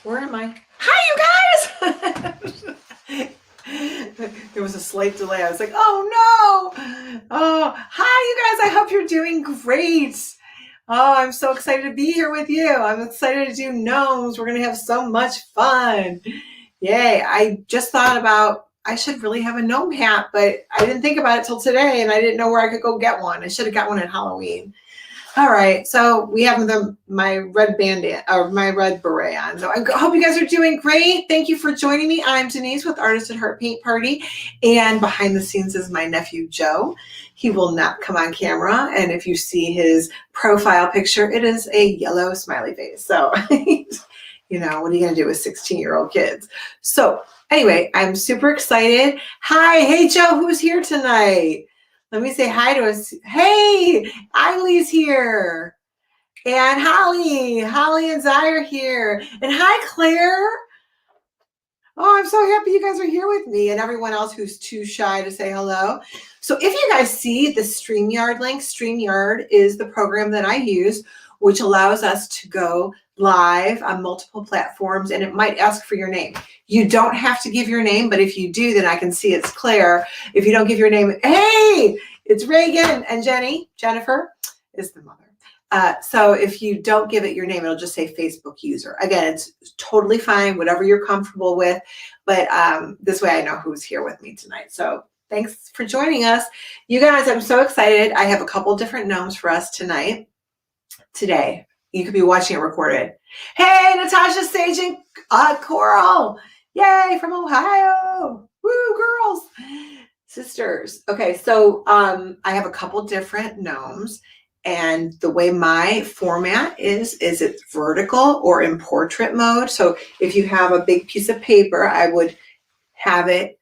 Where am I? Hi, you guys! There was a slight delay. I was like, oh no! Oh, hi, you guys. I hope you're doing great. Oh, I'm so excited to be here with you. I'm excited to do gnomes. We're going to have so much fun. Yay. I just thought about I should really have a gnome hat, but I didn't think about it till today, and I didn't know where I could go get one. I should have got one at Halloween. All right, so we have my red bandana or my red beret on. So I hope you guys are doing great. Thank you for joining me. I'm Denyse with Artist at Heart Paint Party, and behind the scenes is my nephew Joe. He will not come on camera, and if you see his profile picture, it is a yellow smiley face. So, you know, what are you gonna do with 16-year-old kids? So anyway, I'm super excited. Hi, hey Joe, who's here tonight? Let me say hi to us. Hey, Eileen's here. And Holly and Zai are here. And hi, Claire. Oh, I'm so happy you guys are here with me and everyone else who's too shy to say hello. So if you guys see the StreamYard link, StreamYard is the program that I use, which allows us to go live on multiple platforms, and it might ask for your name. You don't have to give your name, but if you do, then I can see it's Claire. If you don't give your name, hey, it's Reagan and Jennifer is the mother. So if you don't give it your name, it'll just say Facebook user. Again, it's totally fine, whatever you're comfortable with, but this way I know who's here with me tonight. So thanks for joining us. You guys, I'm so excited. I have a couple different gnomes for us today. You could be watching it recorded. Hey, Natasha, Sage, and Coral. Yay, from Ohio. Woo, girls. Sisters. Okay, so I have a couple different gnomes, and the way my format is it's vertical or in portrait mode. So if you have a big piece of paper, I would have it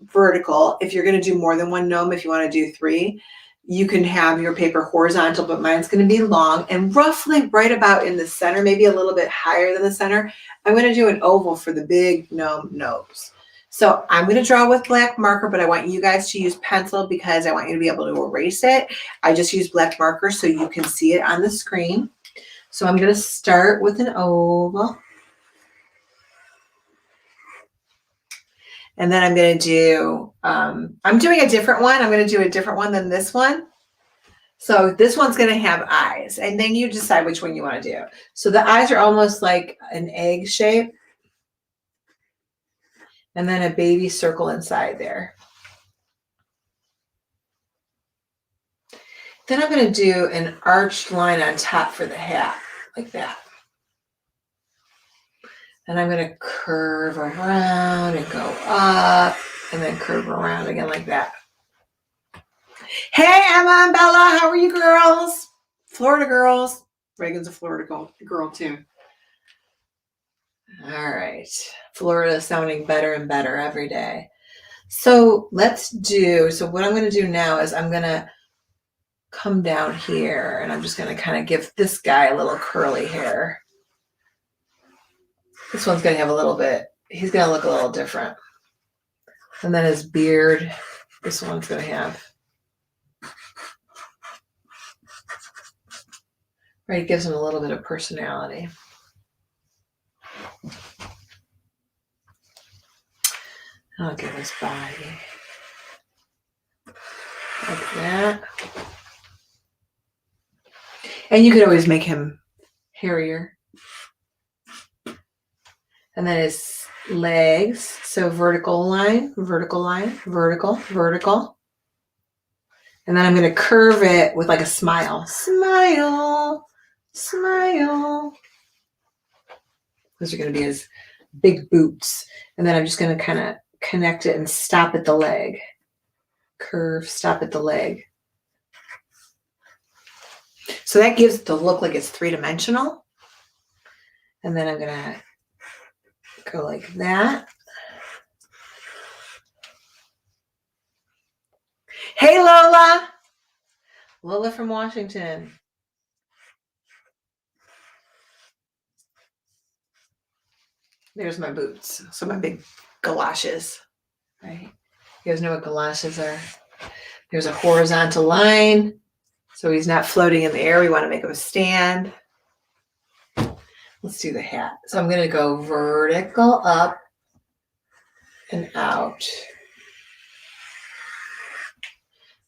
vertical. If you're going to do more than one gnome, if you want to do 3, you can have your paper horizontal, but mine's going to be long and roughly right about in the center, maybe a little bit higher than the center. I'm going to do an oval for the big gnome nose. So I'm going to draw with black marker, but I want you guys to use pencil because I want you to be able to erase it. I just use black marker so you can see it on the screen. So I'm going to start with an oval. And then I'm going to do, I'm doing a different one. I'm going to do a different one than this one. So this one's going to have eyes, and then you decide which one you want to do. So the eyes are almost like an egg shape, and then a baby circle inside there. Then I'm going to do an arched line on top for the hat, like that. And I'm going to curve around and go up, and then curve around again like that. Hey, Emma and Bella, how are you girls? Florida girls. Reagan's a Florida girl too. All right. Florida is sounding better and better every day. So so what I'm going to do now is I'm going to come down here, and I'm just going to kind of give this guy a little curly hair. This one's going to have a little bit, he's going to look a little different. And then his beard, this one's going to have, right, it gives him a little bit of personality. I'll give his body like that. And you could always make him hairier. And then his legs, so vertical line, vertical line, vertical, vertical. And then I'm going to curve it with like a smile. Smile, smile. Those are going to be his big boots. And then I'm just going to kind of connect it and stop at the leg. Curve, stop at the leg. So that gives it the look like it's 3-dimensional. And then I'm going to go like that. Hey, Lola. Lola from Washington. There's my boots. So my big galoshes, right? You guys know what galoshes are. There's a horizontal line. So he's not floating in the air. We want to make him stand. Let's do the hat. So I'm going to go vertical up and out.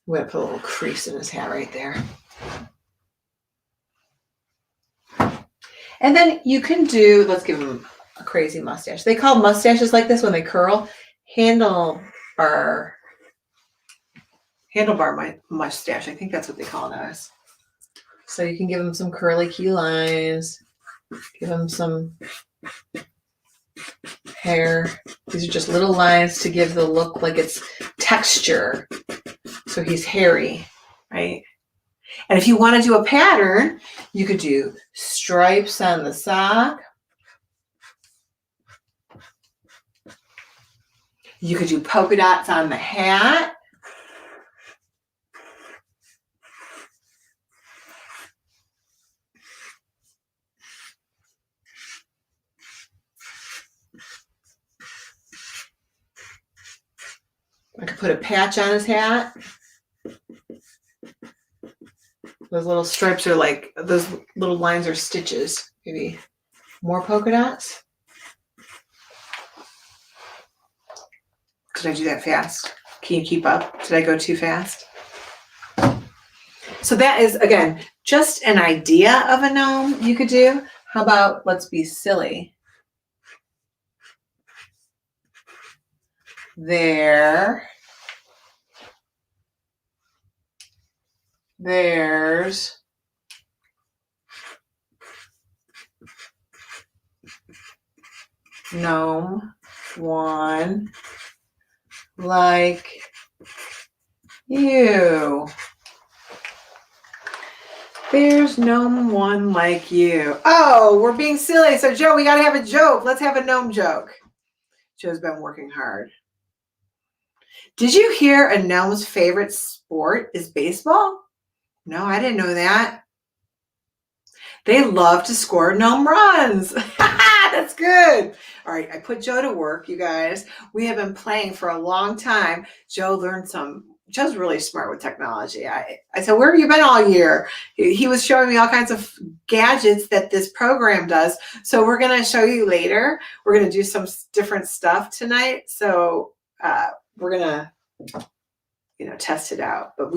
I'm going to put a little crease in his hat right there. And then you can do, let's give him a crazy mustache. They call mustaches like this when they curl handlebar mustache. I think that's what they call those. So you can give him some curly key lines, give him some hair. These are just little lines to give the look like it's texture. So he's hairy, right? And if you want to do a pattern, you could do stripes on the sock. You could do polka dots on the hat. I could put a patch on his hat. Those little stripes are like, those little lines are stitches. Maybe more polka dots. Did I do that fast? Can you keep up? Did I go too fast? So that is, again, just an idea of a gnome you could do. How about let's be silly? There's gnome one like you. There's gnome one like you. Oh, we're being silly. So Joe, we got to have a joke. Let's have a gnome joke. Joe's been working hard. Did you hear a gnome's favorite sport is baseball? No, I didn't know that. They love to score gnome runs. That's good. All right, I put Joe to work, you guys. We have been playing for a long time. Joe's really smart with technology. I said, where have you been all year? He was showing me all kinds of gadgets that this program does. So we're going to show you later. We're going to do some different stuff tonight. So we're going to, test it out. But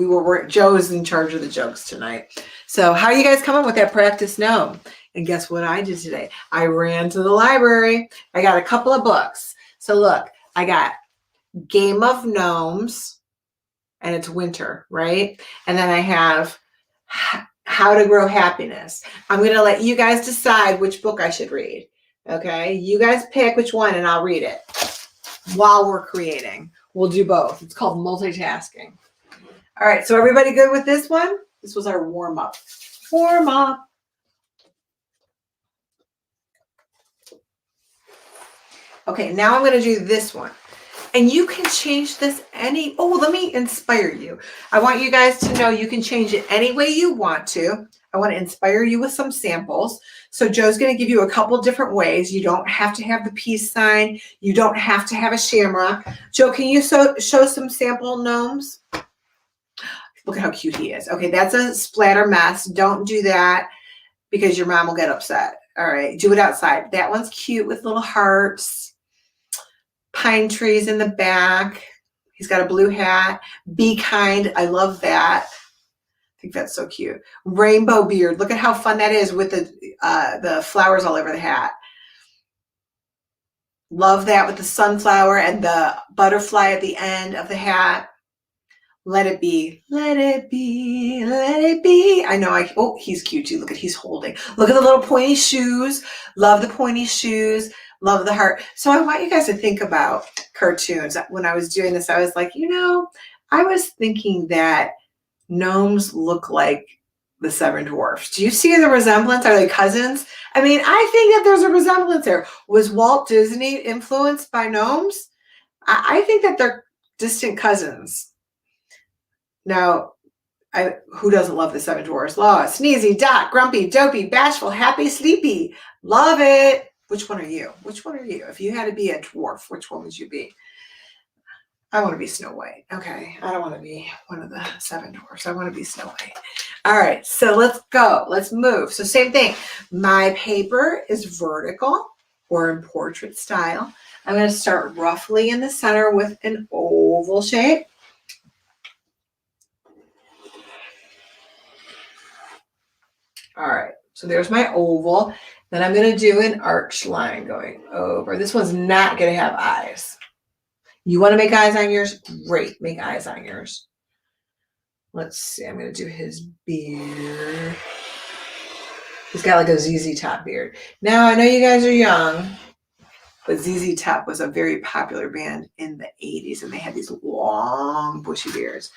Joe is in charge of the jokes tonight. So how are you guys coming with that practice gnome? And guess what I did today? I ran to the library. I got a couple of books. So look, I got Game of Gnomes, and it's winter, right? And then I have How to Grow Happiness. I'm going to let you guys decide which book I should read. Okay? You guys pick which one and I'll read it while we're creating. We'll do both. It's called multitasking. All right, so everybody good with this one? This was our warm-up. Warm-up. Okay, now I'm going to do this one. And you can change this let me inspire you. I want you guys to know you can change it any way you want to. I want to inspire you with some samples. So Joe's going to give you a couple different ways. You don't have to have the peace sign. You don't have to have a shamrock. Joe, can you show some sample gnomes? Look at how cute he is. Okay, that's a splatter mess. Don't do that because your mom will get upset. All right, do it outside. That one's cute with little hearts. Pine trees in the back. He's got a blue hat. Be kind. I love that. I think that's so cute. Rainbow beard. Look at how fun that is with the flowers all over the hat. Love that with the sunflower and the butterfly at the end of the hat. Let it be. Let it be. Let it be. I know. He's cute too. Look at he's holding. Look at the little pointy shoes. Love the pointy shoes. Love the heart. So I want you guys to think about cartoons. When I was doing this, I was like, I was thinking that gnomes look like the Seven Dwarfs. Do you see the resemblance? Are they cousins? I mean, I think that there's a resemblance there. Was Walt Disney influenced by gnomes? I think that they're distant cousins. Now, who doesn't love the Seven Dwarfs? Law, Sneezy, Dot, Grumpy, Dopey, Bashful, Happy, Sleepy. Love it. Which one are you? Which one are you? If you had to be a dwarf, which one would you be? I want to be Snow White. Okay. I don't want to be one of the Seven Dwarfs. I want to be Snow White. All right, so let's go. Let's move. So same thing. My paper is vertical or in portrait style. I'm going to start roughly in the center with an oval shape. All right, so there's my oval. Then I'm going to do an arch line going over. This one's not going to have eyes. You want to make eyes on yours? Great, make eyes on yours. Let's see, I'm going to do his beard. He's got like a ZZ Top beard. Now, I know you guys are young, but ZZ Top was a very popular band in the 80s, and they had these long, bushy beards.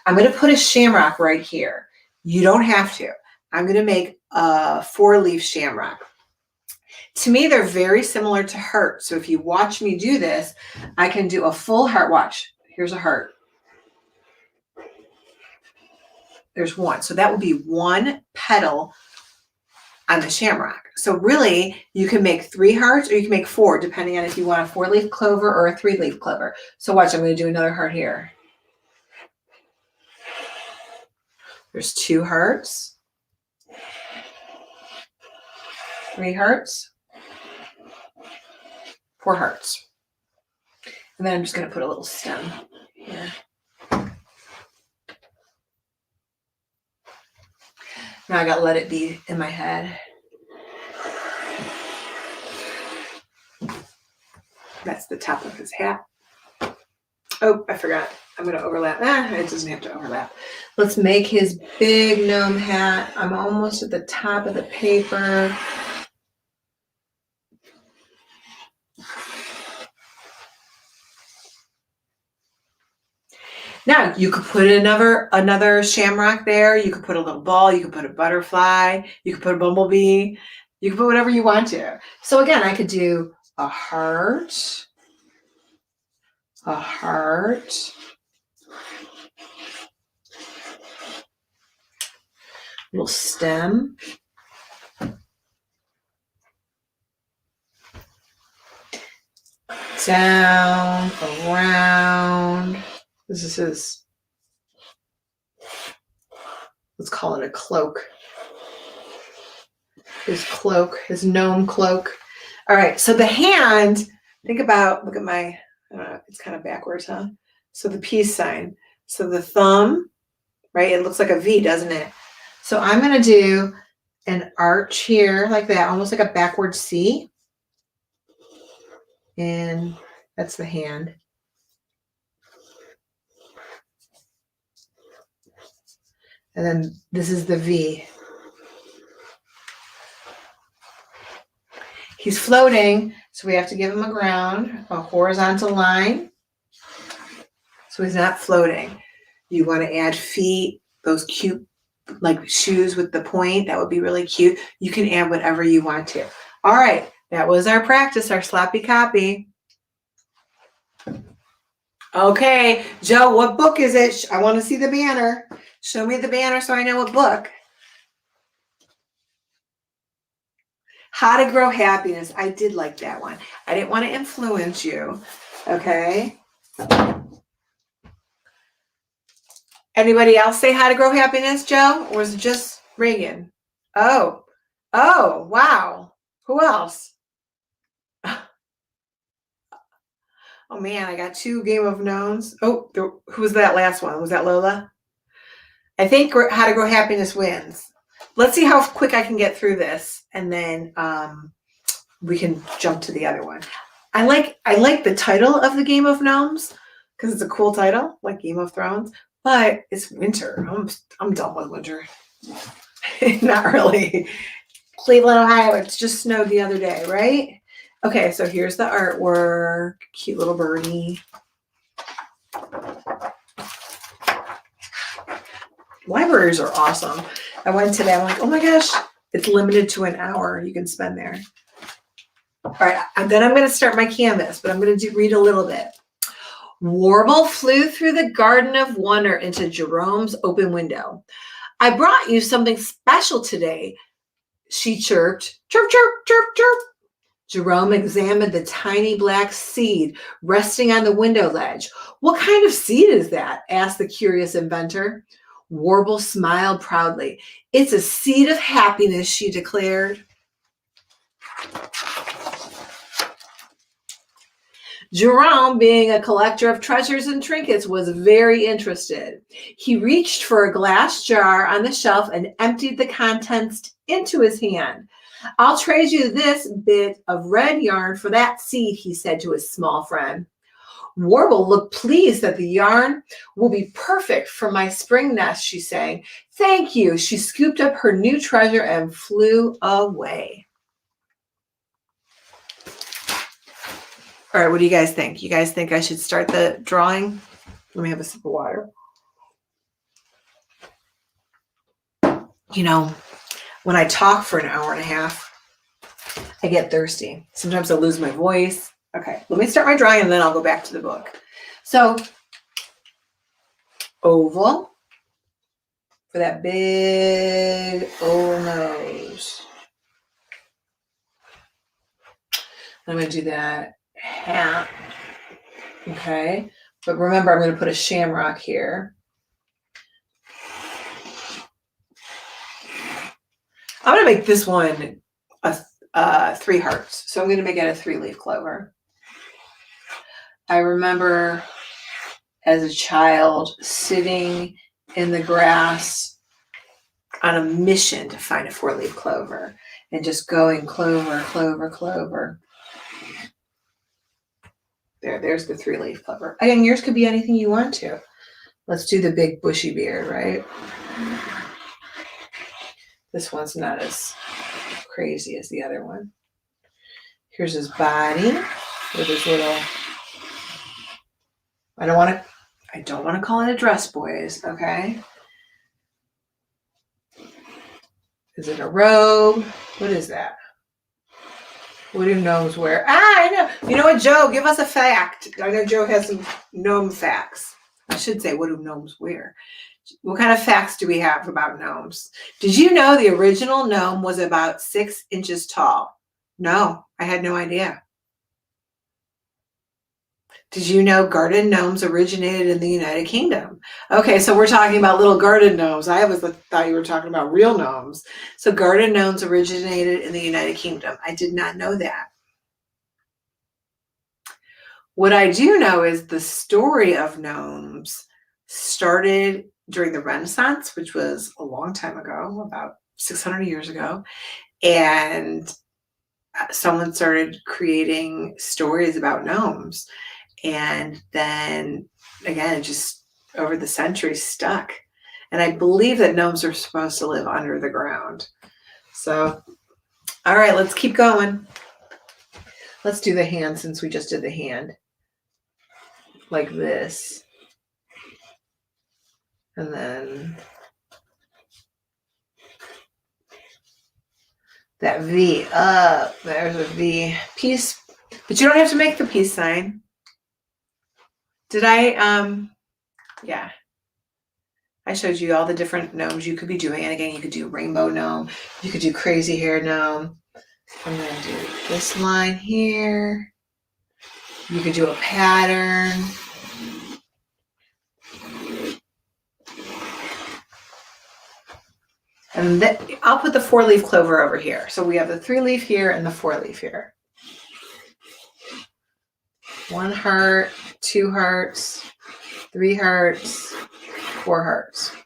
I'm going to put a shamrock right here. You don't have to. I'm going to make a 4-leaf shamrock. To me, they're very similar to heart. So if you watch me do this, I can do a full heart. Watch. Here's a heart. There's one. So that would be one petal on the shamrock. So really, you can make 3 hearts or you can make 4, depending on if you want a 4-leaf clover or a 3-leaf clover. So watch, I'm going to do another heart here. There's 2 hearts, 3 hearts, 4 hearts. And then I'm just going to put a little stem here. Now I got to let it be in my head. That's the top of his hat. Oh, I forgot. I'm going to overlap. It doesn't have to overlap. Let's make his big gnome hat. I'm almost at the top of the paper. Now you could put another shamrock there. You could put a little ball. You could put a butterfly. You could put a bumblebee. You could put whatever you want to. So again, I could do a heart, a heart, little stem, down, around. This is his, let's call it a cloak. His cloak, his gnome cloak. All right, so the hand, think about, look at my, I don't know, it's kind of backwards, huh? So the peace sign. So the thumb, right? It looks like a V, doesn't it? So I'm going to do an arch here like that, almost like a backward C. And that's the hand. And then this is the V. He's floating, so we have to give him a ground, a horizontal line. So he's not floating. You want to add feet, those cute like shoes with the point. That would be really cute. You can add whatever you want to. All right, that was our practice, our sloppy copy. Okay, Joe, what book is it? I want to see the banner. Show me the banner so I know what book. How to Grow Happiness. I did like that one. I didn't want to influence you. Okay. Anybody else say How to Grow Happiness, Joe? Or was it just Reagan? Oh, wow. Who else? Oh man, I got 2 Game of Gnomes. Oh, who was that last one? Was that Lola? I think How to Grow Happiness wins. Let's see how quick I can get through this, and then we can jump to the other one. I like the title of the Game of Gnomes because it's a cool title, like Game of Thrones. But it's winter. I'm done with winter. Not really. Cleveland, Ohio. It's just snowed the other day, right? Okay, so here's the artwork. Cute little birdie. Libraries are awesome. I went today. I'm like, oh my gosh, it's limited to an hour you can spend there. All right, and then I'm going to start my canvas, but I'm going to read a little bit. Warble flew through the garden of wonder into Jerome's open window. I brought you something special today, she chirped. Chirp, chirp, chirp, chirp. Jerome examined the tiny black seed resting on the window ledge. What kind of seed is that? Asked the curious inventor. Warble smiled proudly. It's a seed of happiness, she declared. Jerome, being a collector of treasures and trinkets, was very interested. He reached for a glass jar on the shelf and emptied the contents into his hand. I'll trade you this bit of red yarn for that seed, he said to his small friend. Warble looked pleased that the yarn will be perfect for my spring nest, she sang. Thank you. She scooped up her new treasure and flew away. All right, what do you guys think? You guys think I should start the drawing? Let me have a sip of water. You know, when I talk for an hour and a half, I get thirsty. Sometimes I lose my voice. Okay, let me start my drawing and then I'll go back to the book. So, oval for that big oval nose. I'm going to do that hat. Okay, but remember I'm going to put a shamrock here. I'm going to make this one a 3 hearts. So I'm going to make it a 3-leaf clover. I remember as a child sitting in the grass on a mission to find a 4-leaf clover and just going clover, clover, clover. There's the 3-leaf clover. Again, yours could be anything you want to. Let's do the big bushy beard, right? This one's not as crazy as the other one. Here's his body with his little, I don't want to call it a dress, boys, okay? Is it a robe? What is that? What do gnomes wear? I know. You know what, Joe? Give us a fact. I know Joe has some gnome facts. I should say, what do gnomes wear? What kind of facts do we have about gnomes? Did you know the original gnome was about 6 inches tall? No, I had no idea. Did you know garden gnomes originated in the United Kingdom? Okay, so we're talking about little garden gnomes. I always thought you were talking about real gnomes. So garden gnomes originated in the United Kingdom. I did not know that. What I do know is the story of gnomes started during the Renaissance, which was a long time ago, about 600 years ago. And someone started creating stories about gnomes. And then again, it just over the centuries stuck. And I believe that gnomes are supposed to live under the ground. So, all right, let's keep going. Let's do the hand since we just did the hand. Like this. And then that V up. There's a V. Peace. But you don't have to make the peace sign. Did I, yeah. I showed you all the different gnomes you could be doing. And again, you could do rainbow gnome. You could do crazy hair gnome. I'm going to do this line here. You could do a pattern. And then I'll put the 4-leaf clover over here. So we have the 3-leaf here and the 4-leaf here. 1 heart, 2 hearts, 3 hearts, 4 hearts.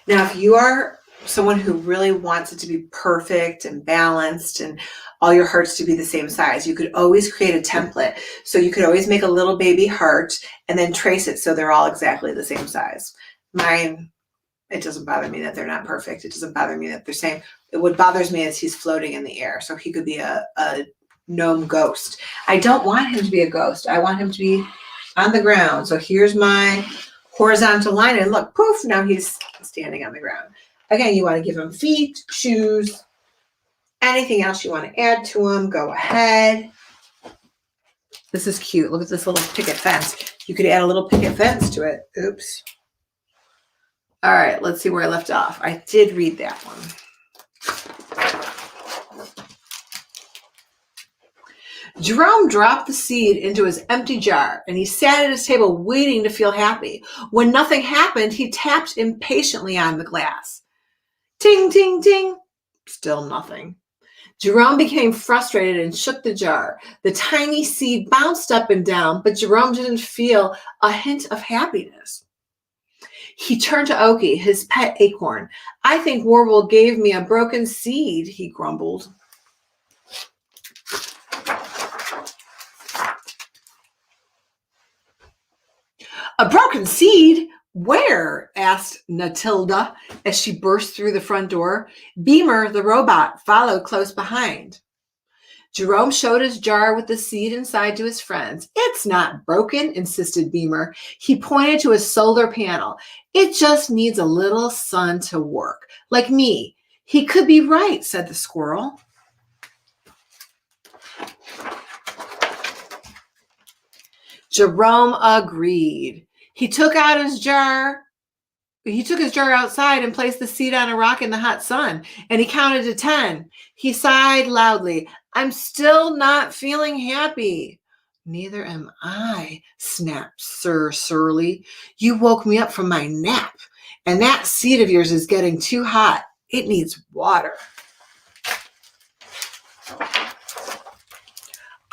Now, if you are someone who really wants it to be perfect and balanced and all your hearts to be the same size, you could always create a template. So you could always make a little baby heart and then trace it so they're all exactly the same size. Mine, it doesn't bother me that they're not perfect. It doesn't bother me that they're same. What bothers me is he's floating in the air. So he could be a gnome ghost. I don't want him to be a ghost. I want him to be on the ground. So here's my horizontal line and look, poof, now he's standing on the ground. Again, you want to give him feet, shoes, anything else you want to add to him, go ahead. This is cute. Look at this little picket fence. You could add a little picket fence to it. Oops. All right, let's see where I left off. I did read that one. Jerome dropped the seed into his empty jar, and he sat at his table waiting to feel happy. When nothing happened, he tapped impatiently on the glass. Ting, ting, ting. Still nothing. Jerome became frustrated and shook the jar. The tiny seed bounced up and down, but Jerome didn't feel a hint of happiness. He turned to Oki, his pet acorn. I think Warble gave me a broken seed, he grumbled. A broken seed? Where? Asked Natilda as she burst through the front door. Beamer, the robot, followed close behind. Jerome showed his jar with the seed inside to his friends. It's not broken, insisted Beamer. He pointed to his solar panel. It just needs a little sun to work. Like me. He could be right, said the squirrel. Jerome agreed. He took his jar outside and placed the seed on a rock in the hot sun, and he counted to 10. He sighed loudly. I'm still not feeling happy. Neither am I, snapped Sir Surly. You woke me up from my nap, and that seed of yours is getting too hot. It needs water.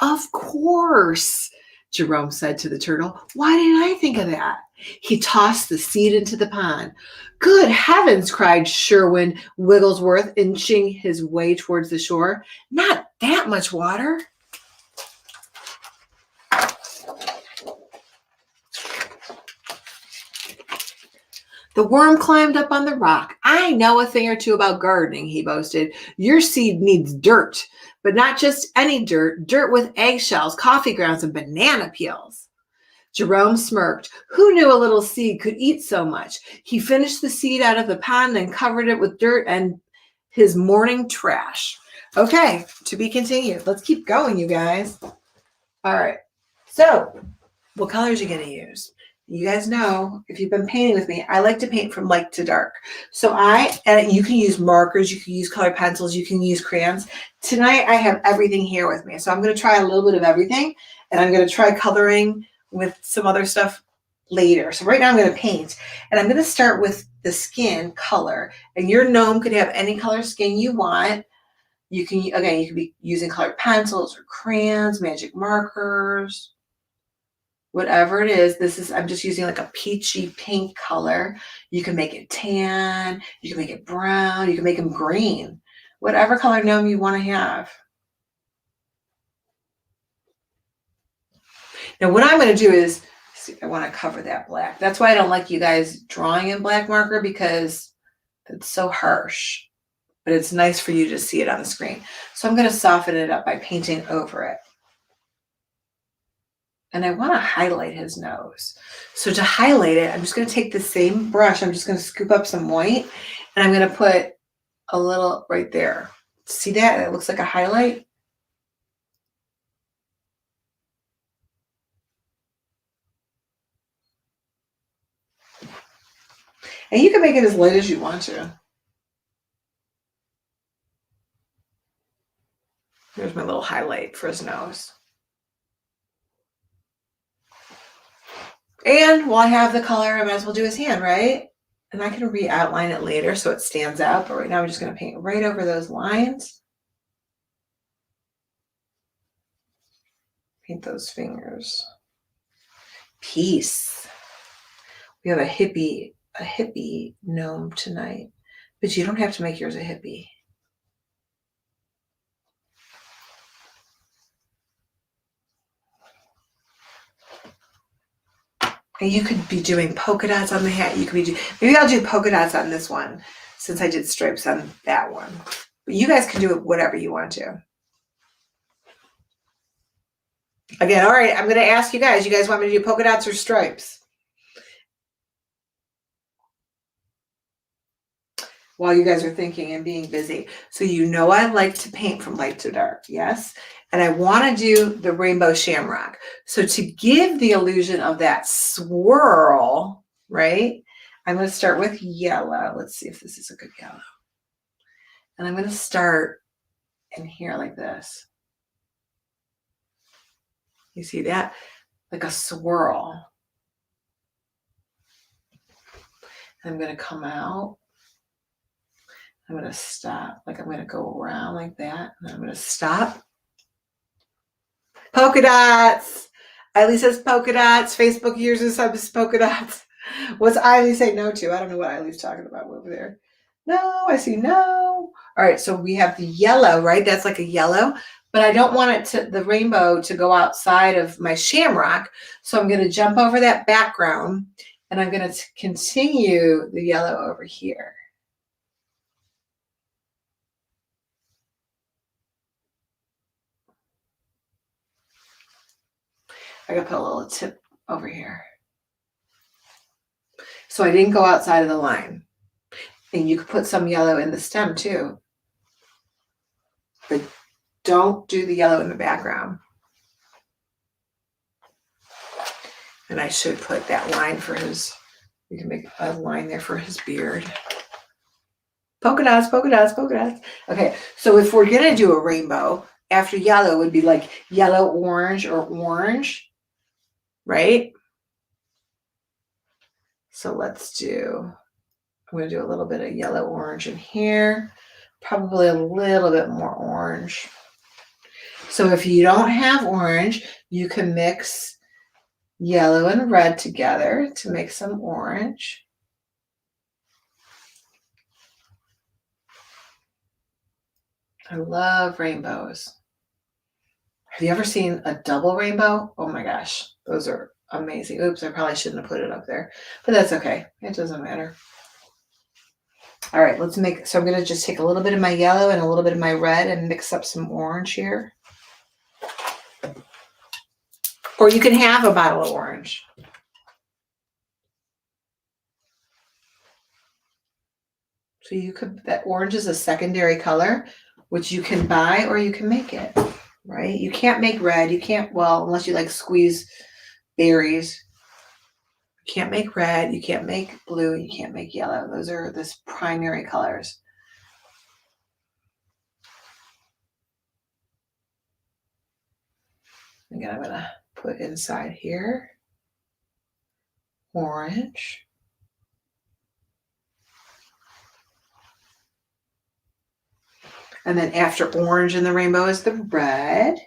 Of course, Jerome said to the turtle. Why didn't I think of that? He tossed the seed into the pond. Good heavens, cried Sherwin Wigglesworth, inching his way towards the shore. Not that much water. The worm climbed up on the rock. I know a thing or two about gardening, he boasted. Your seed needs dirt, but not just any dirt, dirt with eggshells, coffee grounds, and banana peels. Jerome smirked. Who knew a little seed could eat so much? He finished the seed out of the pond and covered it with dirt and his morning trash. Okay, to be continued. Let's keep going, you guys. All right. So, what colors are you going to use? You guys know, if you've been painting with me, I like to paint from light to dark. So you can use markers, you can use colored pencils, you can use crayons. Tonight, I have everything here with me. So I'm going to try a little bit of everything, and I'm going to try coloring with some other stuff later. So right now I'm going to paint, and I'm going to start with the skin color. And your gnome could have any color skin you want. You can be using colored pencils or crayons, magic markers, whatever it is. I'm just using like a peachy pink color. You can make it tan, you can make it brown, you can make them green, whatever color gnome you want to have. Now what I'm going to do is, I want to cover that black. That's why I don't like you guys drawing in black marker, because it's so harsh, but it's nice for you to see it on the screen. So I'm going to soften it up by painting over it. And I want to highlight his nose. So to highlight it, I'm just going to take the same brush. I'm just going to scoop up some white, and I'm going to put a little right there. See that? It looks like a highlight. And you can make it as light as you want to. Here's my little highlight for his nose. And while I have the color, I might as well do his hand, right? And I can re-outline it later so it stands out. But right now I'm just going to paint right over those lines. Paint those fingers. Peace. We have a hippie gnome tonight, but you don't have to make yours a hippie. And you could be doing polka dots on the hat. Maybe I'll do polka dots on this one, since I did stripes on that one. But you guys can do it whatever you want to. Again, all right, I'm going to ask you guys want me to do polka dots or stripes? While you guys are thinking and being busy. So I like to paint from light to dark, yes? And I want to do the rainbow shamrock. So to give the illusion of that swirl, right, I'm going to start with yellow. Let's see if this is a good yellow. And I'm going to start in here like this. You see that? Like a swirl. I'm going to come out. I'm going to stop. Like I'm going to go around like that. And I'm going to stop. Polka dots. Eileen says polka dots. Facebook uses polka dots. What's Eileen say no to? I don't know what Eileen's talking about over there. No, I see no. All right, so we have the yellow, right? That's like a yellow, but I don't want it to the rainbow to go outside of my shamrock. So I'm going to jump over that background and I'm going to continue the yellow over here. I got to put a little tip over here. So I didn't go outside of the line. And you could put some yellow in the stem too. But don't do the yellow in the background. And I should put that line for his, you can make a line there for his beard. Polka dots, polka dots, polka dots. Okay, so if we're gonna do a rainbow, after yellow would be like yellow, orange, or orange, right? So let's do, I'm gonna do a little bit of yellow, orange in here, probably a little bit more orange. So if you don't have orange, you can mix yellow and red together to make some orange. I love rainbows. Have you ever seen a double rainbow? Oh my gosh, those are amazing. Oops, I probably shouldn't have put it up there, but that's okay. It doesn't matter. All right, let's make, so I'm going to just take a little bit of my yellow and a little bit of my red and mix up some orange here. Or you can have a bottle of orange. So you could, that orange is a secondary color, which you can buy or you can make it, right? You can't make red. You can't, well, unless you like squeeze berries. You can't make red. You can't make blue. You can't make yellow. Those are the primary colors. Again, I'm going to put inside here orange. And then after orange in the rainbow is the red.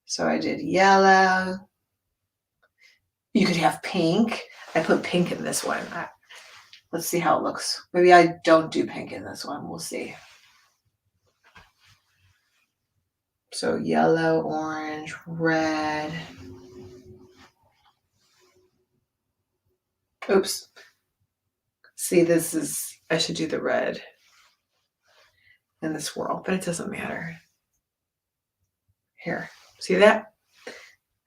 So I did yellow. You could have pink. I put pink in this one. Let's see how it looks. Maybe I don't do pink in this one. We'll see. So yellow, orange, red. Oops. See, this is, I should do the red in this swirl, but it doesn't matter. Here, see that?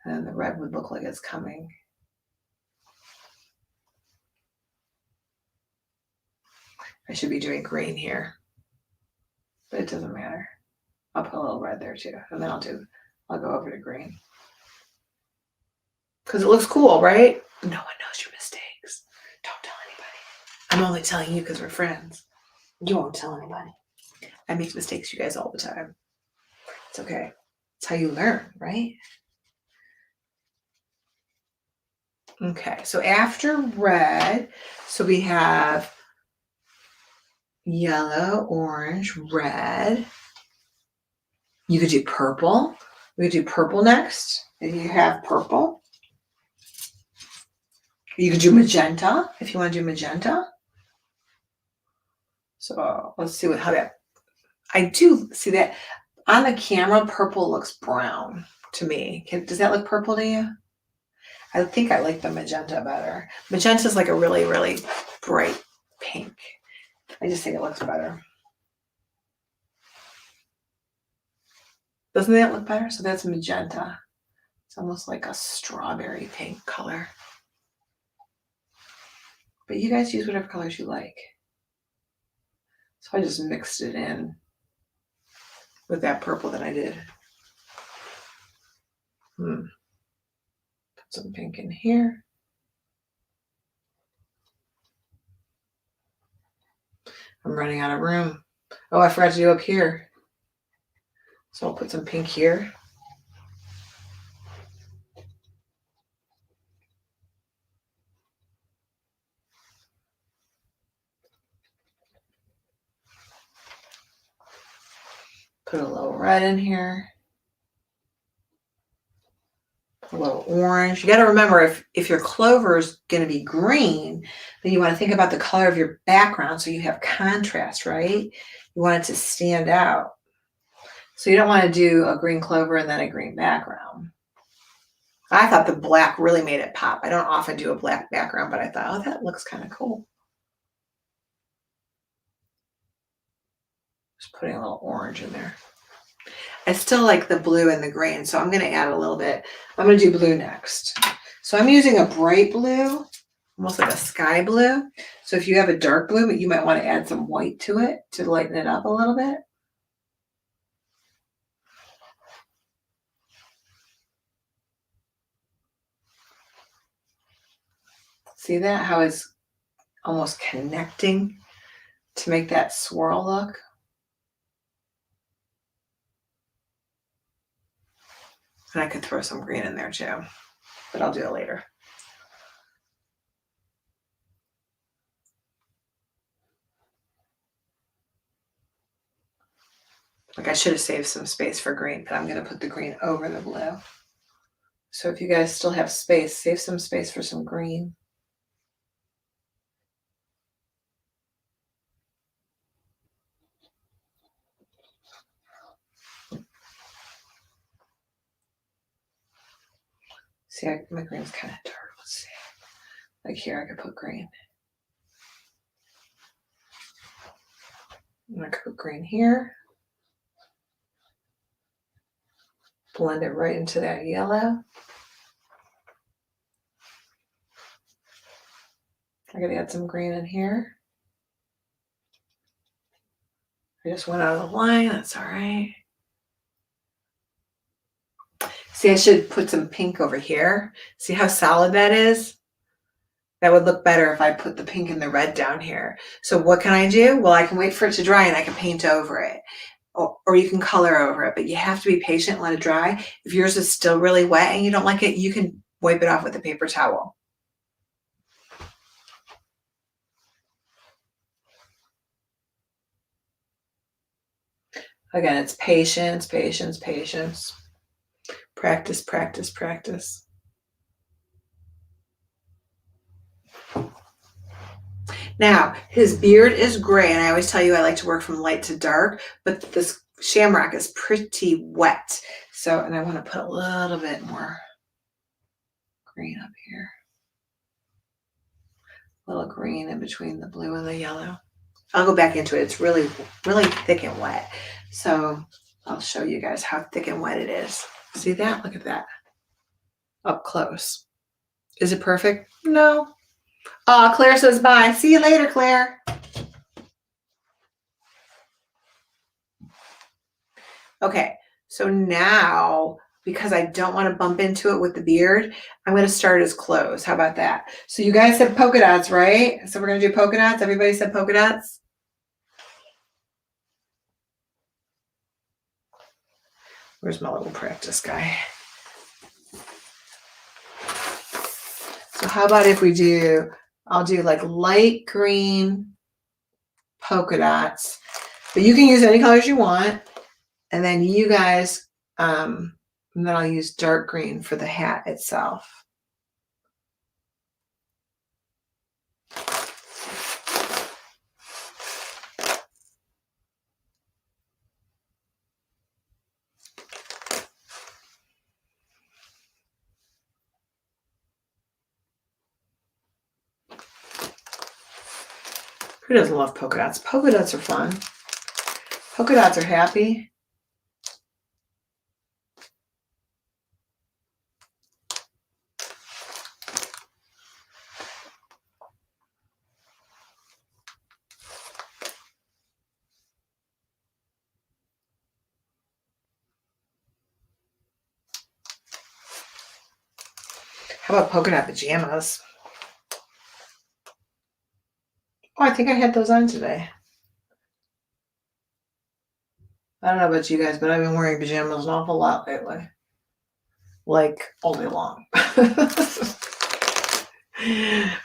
And then the red would look like it's coming. I should be doing green here, but it doesn't matter. I'll put a little red there too, and then I'll go over to green. Because it looks cool, right? No one knows your mistakes. Don't tell anybody. I'm only telling you because we're friends. You won't tell anybody. I make mistakes, you guys, all the time. It's okay. It's how you learn, right? Okay, so after red, so we have yellow, orange, red. You could do purple. We could do purple next. If you have purple. You could do magenta if you want to do magenta. So let's see how that, I do see that on the camera, purple looks brown to me. Does that look purple to you? I think I like the magenta better. Magenta is like a really, really bright pink. I just think it looks better. Doesn't that look better? So that's magenta. It's almost like a strawberry pink color. But you guys use whatever colors you like. So I just mixed it in with that purple that I did. Put some pink in here. I'm running out of room. Oh, I forgot to do up here. So I'll put some pink here. red in here. A little orange. You got to remember if your clover is going to be green, then you want to think about the color of your background so you have contrast, right? You want it to stand out. So you don't want to do a green clover and then a green background. I thought the black really made it pop. I don't often do a black background, but I thought, oh, that looks kind of cool. Just putting a little orange in there. I still like the blue and the green, so I'm going to add a little bit. I'm going to do blue next. So I'm using a bright blue, almost like a sky blue. So if you have a dark blue, you might want to add some white to it to lighten it up a little bit. See that? How it's almost connecting to make that swirl look? And I could throw some green in there too, but I'll do it later. Like I should have saved some space for green, but I'm going to put the green over the blue. So if you guys still have space, save some space for some green. See, my green's kind of dark. Let's see. Like here, I could put green. I'm going to put green here. Blend it right into that yellow. I'm going to add some green in here. I just went out of the line. That's all right. See, I should put some pink over here. See how solid that is? That would look better if I put the pink and the red down here. So what can I do? Well, I can wait for it to dry and I can paint over it. Or you can color over it, but you have to be patient and let it dry. If yours is still really wet and you don't like it, you can wipe it off with a paper towel. Again, it's patience, patience, patience. Practice, practice, practice. Now, his beard is gray, and I always tell you I like to work from light to dark, but this shamrock is pretty wet. So, and I want to put a little bit more green up here. A little green in between the blue and the yellow. I'll go back into it. It's really, really thick and wet. So I'll show you guys how thick and wet it is. See that? Look at that. Up close. Is it perfect? No. Claire says bye. See you later, Claire. Okay, so now, because I don't want to bump into it with the beard, I'm going to start as close. How about that? So you guys said polka dots, right? So we're going to do polka dots. Everybody said polka dots? Where's my little practice guy? So how about if we do, I'll do like light green polka dots, but you can use any colors you want. And then you guys, and then I'll use dark green for the hat itself. Who doesn't love polka dots? Polka dots are fun. Polka dots are happy. How about polka dot pajamas? Oh, I think I had those on today. I don't know about you guys, but I've been wearing pajamas an awful lot lately. Like all day long.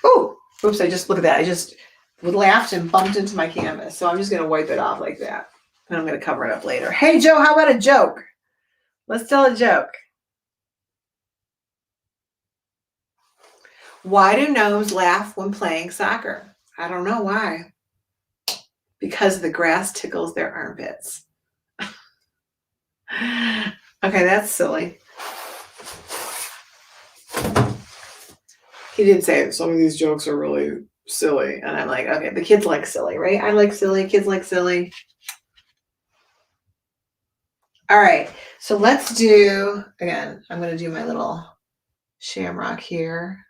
Oh, oops, I just, look at that. I just laughed and bumped into my canvas. So I'm just going to wipe it off like that. And I'm going to cover it up later. Hey, Joe, how about a joke? Let's tell a joke. Why do gnomes laugh when playing soccer? I don't know why. Because the grass tickles their armpits. Okay, that's silly. He did say some of these jokes are really silly. And I'm like, okay, the kids like silly, right? I like silly. Kids like silly. All right, so let's do, again, I'm going to do my little shamrock here.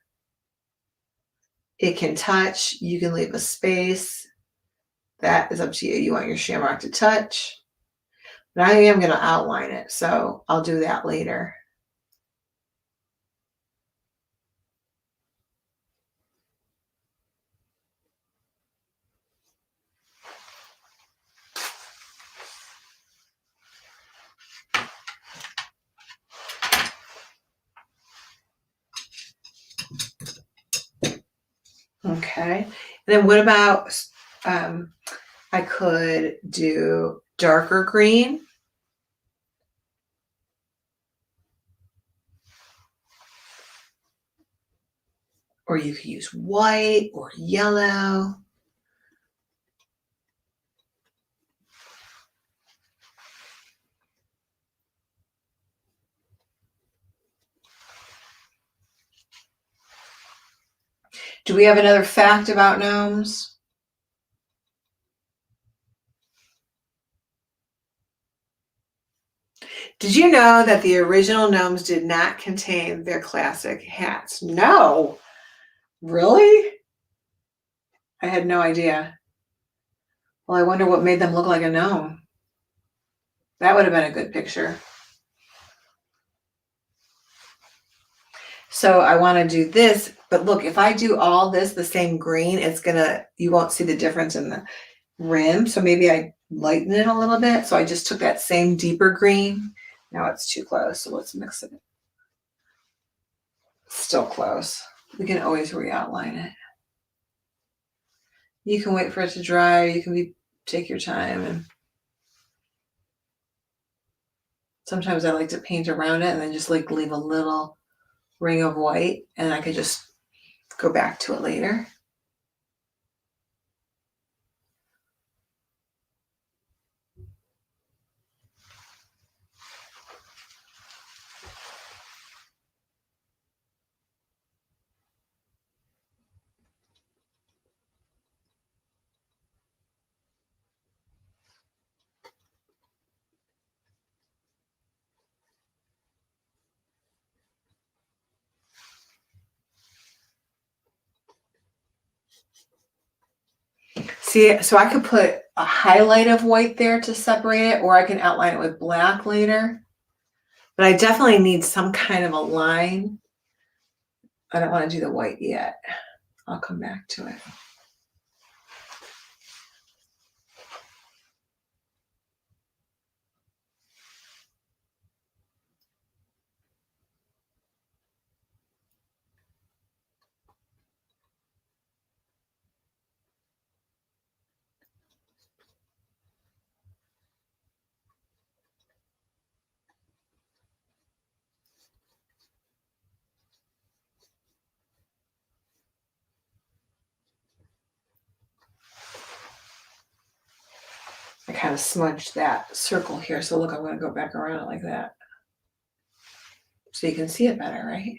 It can touch. You can leave a space. That is up to you. You want your shamrock to touch. But I am going to outline it, so I'll do that later. Okay, and then what about, I could do darker green. Or you could use white or yellow. Do we have another fact about gnomes? Did you know that the original gnomes did not contain their classic hats? No. Really? I had no idea. Well, I wonder what made them look like a gnome. That would have been a good picture. So I want to do this, but look, if I do all this the same green, you won't see the difference in the rim. So maybe I lighten it a little bit. So I just took that same deeper green. Now it's too close, so let's mix it. Still close. We can always re-outline it. You can wait for it to dry, or you can take your time. And sometimes I like to paint around it and then just like leave a little ring of white, and I could just go back to it later. See, so I could put a highlight of white there to separate it, or I can outline it with black later. But I definitely need some kind of a line. I don't want to do the white yet. I'll come back to it. I kind of smudged that circle here. So look, I'm going to go back around it like that. So you can see it better, right?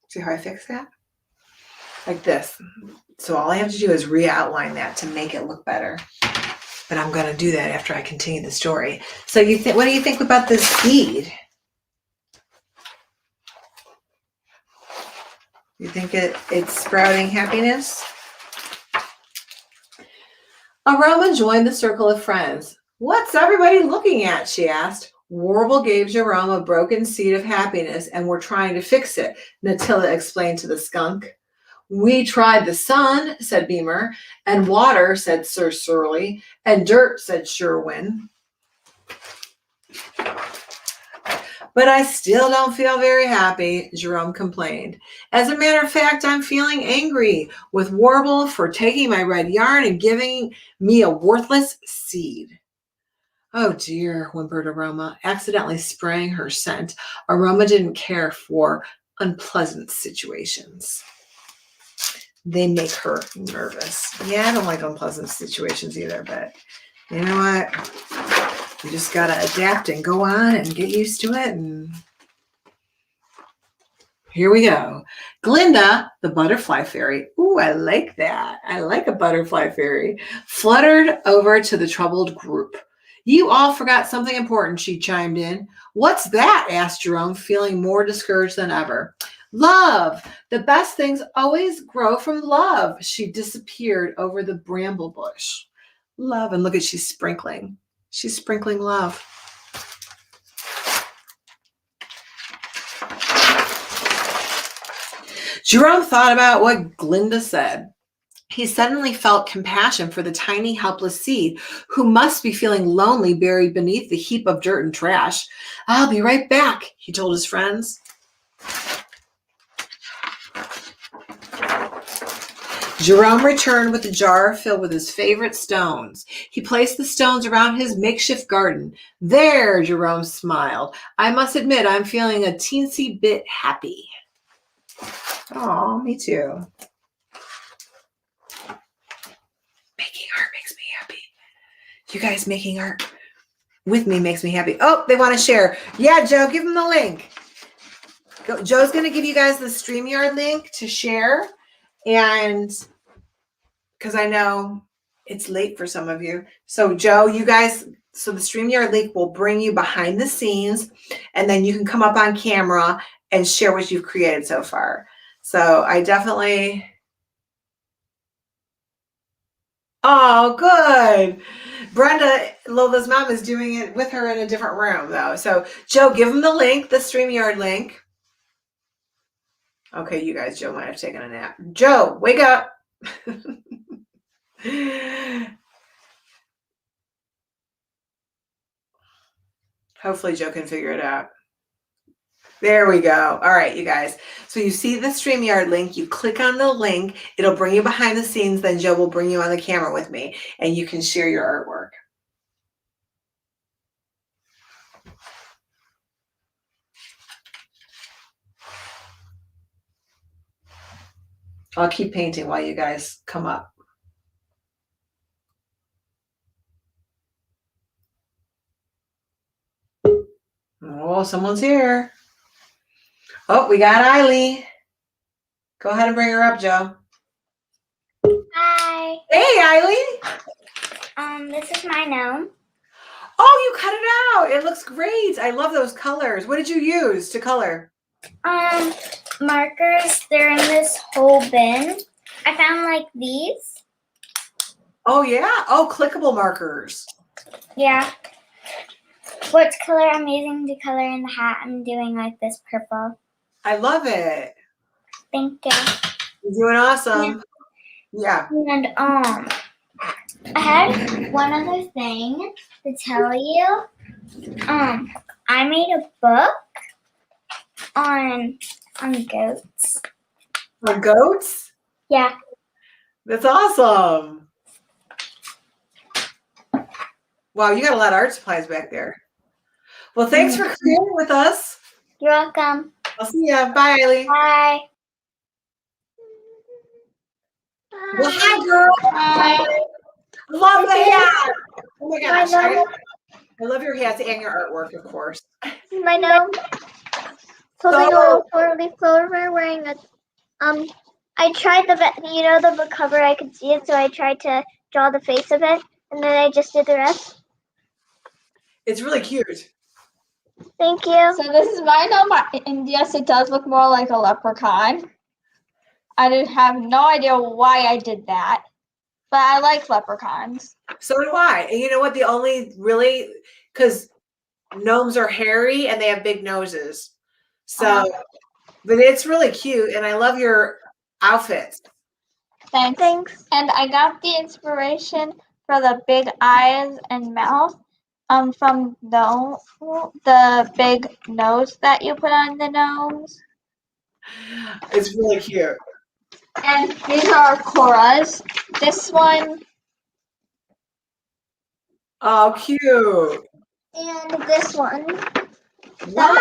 See how I fix that? Like this. So all I have to do is re-outline that to make it look better. But I'm going to do that after I continue the story. So what do you think about this seed? You think it's sprouting happiness? Aroma joined the circle of friends. What's everybody looking at? She asked. Warble gave Jerome a broken seed of happiness, and we're trying to fix it, Natilla explained to the skunk. We tried the sun, said Beamer, and water, said Sir Surly, and dirt, said Sherwin. But I still don't feel very happy, Jerome complained. As a matter of fact, I'm feeling angry with Warble for taking my red yarn and giving me a worthless seed. Oh dear, whimpered Aroma, accidentally spraying her scent. Aroma didn't care for unpleasant situations. They make her nervous. Yeah, I don't like unpleasant situations either, but you know what? You just gotta adapt and go on and get used to it. And here we go. Glinda, the butterfly fairy. Ooh, I like that. I like a butterfly fairy. Fluttered over to the troubled group. You all forgot something important, she chimed in. What's that? Asked Jerome, feeling more discouraged than ever. Love. The best things always grow from love. She disappeared over the bramble bush. Love. And look at, she's sprinkling. She's sprinkling love. Jerome thought about what Glinda said. He suddenly felt compassion for the tiny, helpless seed who must be feeling lonely buried beneath the heap of dirt and trash. I'll be right back, he told his friends. Jerome returned with a jar filled with his favorite stones. He placed the stones around his makeshift garden. There, Jerome smiled. I must admit, I'm feeling a teensy bit happy. Oh, me too. Making art makes me happy. You guys making art with me makes me happy. Oh, they want to share. Yeah, Joe, give them the link. Joe's going to give you guys the StreamYard link to share. And because I know it's late for some of you. So Joe, you guys, so the StreamYard link will bring you behind the scenes, and then you can come up on camera and share what you've created so far. So I definitely, oh, good. Brenda, Lola's mom, is doing it with her in a different room though. So Joe, give them the link, the StreamYard link. Okay, you guys, Joe might have taken a nap. Joe, wake up. Hopefully Joe can figure it out. There we go. All right, you guys. So you see the StreamYard link, you click on the link, it'll bring you behind the scenes, then Joe will bring you on the camera with me, and you can share your artwork. I'll keep painting while you guys come up. Oh, someone's here. Oh, we got Eileen. Go ahead and bring her up, Joe. Hi. Hey, Eileen. This is my gnome. Oh, you cut it out. It looks great. I love those colors. What did you use to color? Markers. They're in this whole bin. I found like these. Oh, yeah. Oh, clickable markers. Yeah. Which color I'm using to color in the hat? I'm doing like this purple. I love it. Thank you. You're doing awesome. Yeah. And I had one other thing to tell you. I made a book on goats. On goats? Yeah. That's awesome. Wow, you got a lot of art supplies back there. Well, thanks for creating with us. You're welcome. I'll see ya. Bye, Eileen. Bye. Well, hi, girl. Bye. Love the hat. Oh my gosh. Bye, I love your hats and your artwork, of course. My gnome. Holding a little four-leaf clover, wearing a I tried the book cover. I could see it, so I tried to draw the face of it, and then I just did the rest. It's really cute. Thank you. So this is my gnome, and yes, it does look more like a leprechaun. I didn't have no idea why I did that, but I like leprechauns. So do I. And you know what? The only really, because gnomes are hairy and they have big noses. So, but it's really cute, and I love your outfits. Thanks. And I got the inspiration for the big eyes and mouth from the big nose that you put on the gnomes. It's really cute. And these are Cora's. This one Oh, cute. And this one. Wow.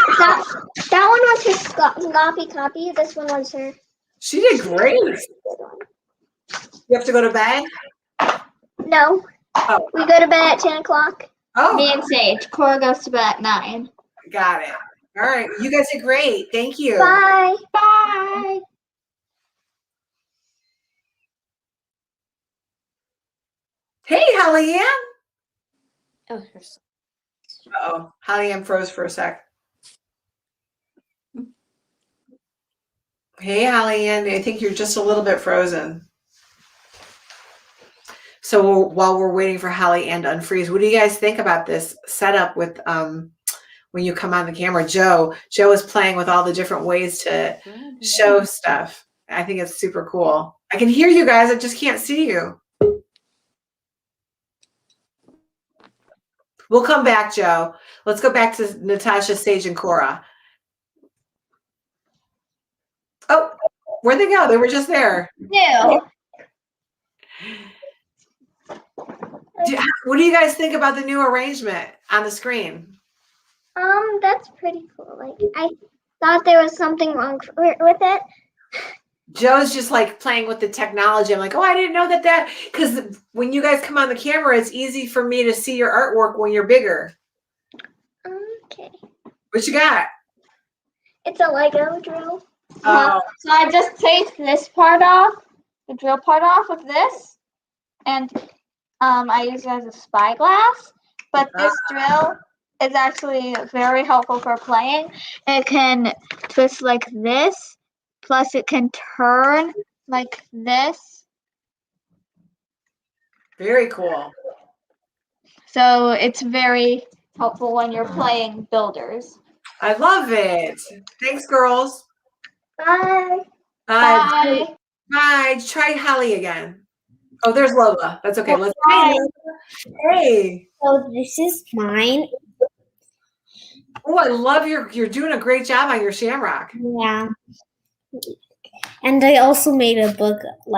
That one was her sloppy copy. This one was her She did great. good one. You have to go to bed? No. Oh. We go to bed at 10 o'clock. Oh, me and Sage. Cora goes to bed at 9. got it. All right. You guys did great. Thank you. Bye. Bye. Hey, Holly Ann. Oh, Uh-oh. Holly Ann froze for a sec. Hey, Holly Ann. I think you're just a little bit frozen. So while we're waiting for Holly Ann to unfreeze, what do you guys think about this setup with when you come on the camera? Joe is playing with all the different ways to show stuff. I think it's super cool. I can hear you guys. I just can't see you. We'll come back, Joe. Let's go back to Natasha, Sage, and Cora. Oh, where'd they go? They were just there. New. What do you guys think about the new arrangement on the screen? That's pretty cool. Like, I thought there was something wrong with it. Joe's just like playing with the technology. I'm like, oh, I didn't know that because when you guys come on the camera, it's easy for me to see your artwork when you're bigger. Okay. What you got? It's a Lego drill. Oh, So I just take this part off, the drill part off of this, and I use it as a spyglass. But this drill is actually very helpful for playing. It can twist like this, plus it can turn like this. very cool. So it's very helpful when you're playing builders. I love it. Thanks, girls. Bye. Bye. Bye. Try Holly again. Oh, there's Lola. That's okay. Let's Bye. Hey. So this is mine. Oh, I love you're doing a great job on your shamrock. Yeah. And I also made a book, but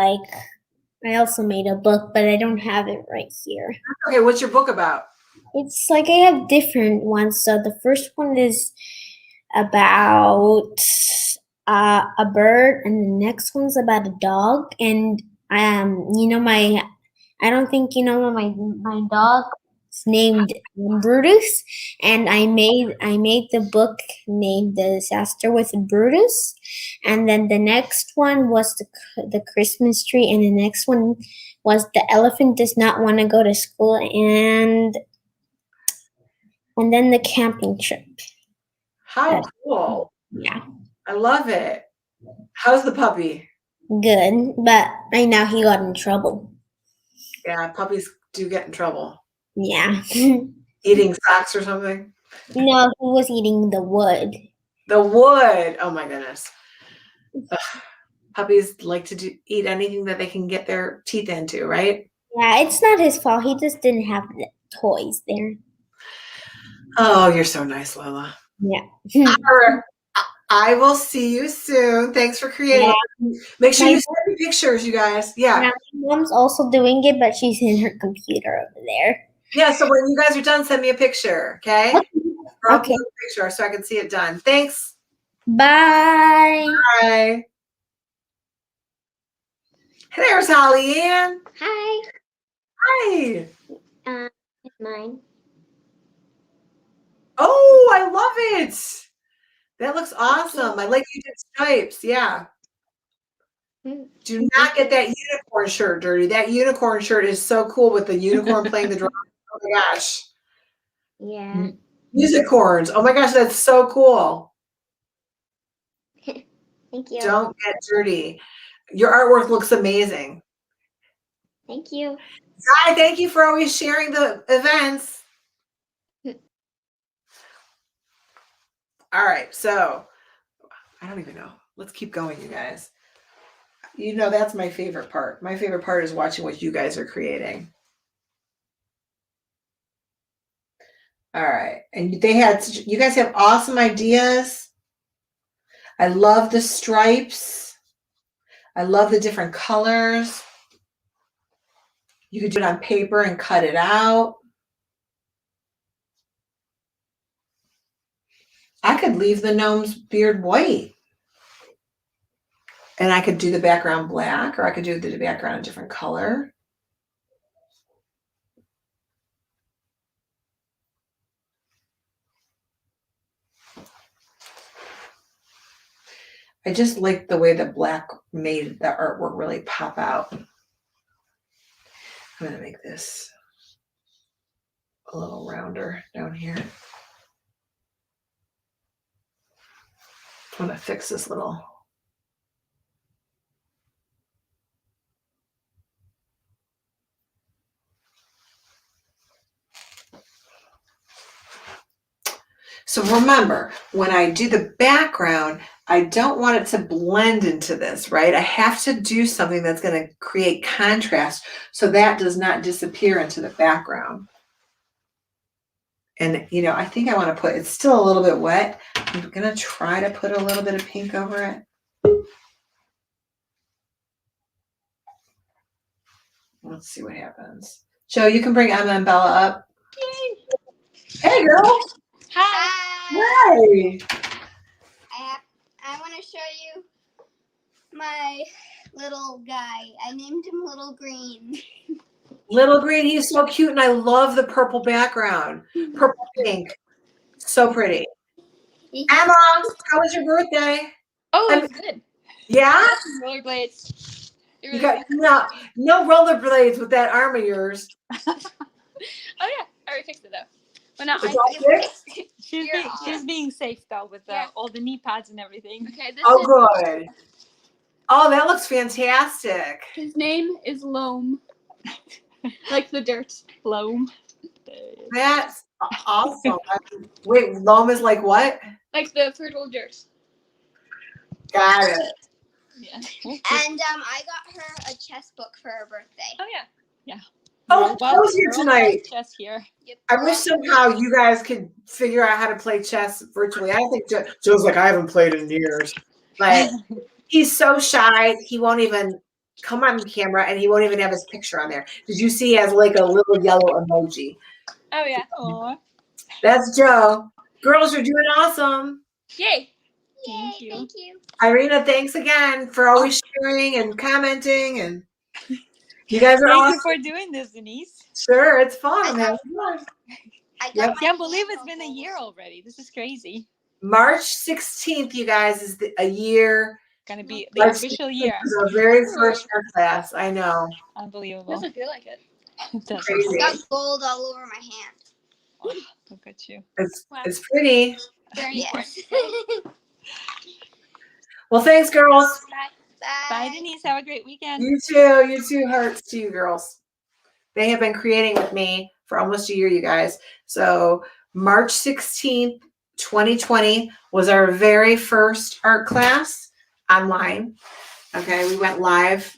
I don't have it right here. Okay, what's your book about? It's like I have different ones. So the first one is about a bird, and the next one's about a dog. And I don't think you know my dog. It's named Brutus, and I made the book named The Disaster with Brutus, and then the next one was the Christmas tree, and the next one was The Elephant Does Not Want to Go to School, and then the camping trip. How cool. Yeah, I love it. How's the puppy? good, but right now he got in trouble. Yeah, puppies do get in trouble. Yeah. Eating socks or something? No, he was eating the wood. The wood. Oh my goodness. Ugh. Puppies like to eat anything that they can get their teeth into, right? Yeah, it's not his fault. He just didn't have the toys there. Oh, you're so nice, Lola. Yeah. I will see you soon. Thanks for creating. Yeah. Make sure you send me pictures, you guys. Yeah. Now, my mom's also doing it, but she's in her computer over there. Yeah, so when you guys are done, send me a picture, okay? Or I'll Okay. take a picture so I can see it done. Thanks. Bye. Bye. There's Holly Ann. Hi. Hi. It's mine. Oh, I love it. That looks awesome. I like you did stripes. Yeah. Do not get that unicorn shirt dirty. That unicorn shirt is so cool with the unicorn playing the drums. Oh my gosh. Yeah. Musicorns. Oh my gosh, that's so cool. Thank you. Don't get dirty. Your artwork looks amazing. Thank you. Hi, thank you for always sharing the events. All right, so I don't even know. Let's keep going, you guys. You know, that's my favorite part. My favorite part is watching what you guys are creating. All right. And you guys have awesome ideas. I love the stripes. I love the different colors. You could do it on paper and cut it out. I could leave the gnome's beard white. And I could do the background black, or I could do the background a different color. I just like the way the black made the artwork really pop out. I'm going to make this a little rounder down here. I'm going to fix this little. So remember, when I do the background, I don't want it to blend into this, right? I have to do something that's going to create contrast so that does not disappear into the background. And, you know, I think I want to put, it's still a little bit wet. I'm going to try to put a little bit of pink over it. Let's see what happens. Joe, you can bring Emma and Bella up. Yay. Hey, girl. Hi. Hey. I want to show you my little guy. I named him Little Green. Little Green, he's so cute, and I love the purple background. Purple pink. So pretty. Emma, how was your birthday? Oh, it was good. Yeah? Rollerblades. You got no rollerblades with that arm of yours. Oh yeah, I already fixed it though. But no, It's all fixed? she's being safe though with all the knee pads and everything. Okay, this Oh, is good. Oh, that looks fantastic. His name is Loam. Like the dirt. Loam. That's awesome. Wait, loam is like what? Like the fertile dirt. Got it. Yeah. and I got her a chess book for her birthday. Oh yeah. Oh, I was here tonight. Chess here. Yep. I wish somehow you guys could figure out how to play chess virtually. I think Joe's like, I haven't played in years. But he's so shy, he won't even come on camera, and he won't even have his picture on there. Did you see he has like a little yellow emoji? Oh yeah. Aww. That's Joe. Girls, you're doing awesome. Yay. Yay, you. thank you. Irina, thanks again for always sharing and commenting, and you guys are Thank awesome. you for doing this, Denyse. Sure, it's fun. I'm having fun. I got Yep. my Can't believe it's hand been a on year already. This is crazy. March 16th, you guys, is a year. Gonna be the March official 16th year. is our very first art class. I know. Unbelievable. Doesn't feel like it. It doesn't. Crazy. I got gold all over my hand. Oh, look at you. It's pretty. Very Yes. Well, thanks, girls. Bye, Denyse. Have a great weekend. You too. You too. Hearts to you, girls. They have been creating with me for almost a year, you guys. So March 16th, 2020 was our very first art class online. Okay, we went live.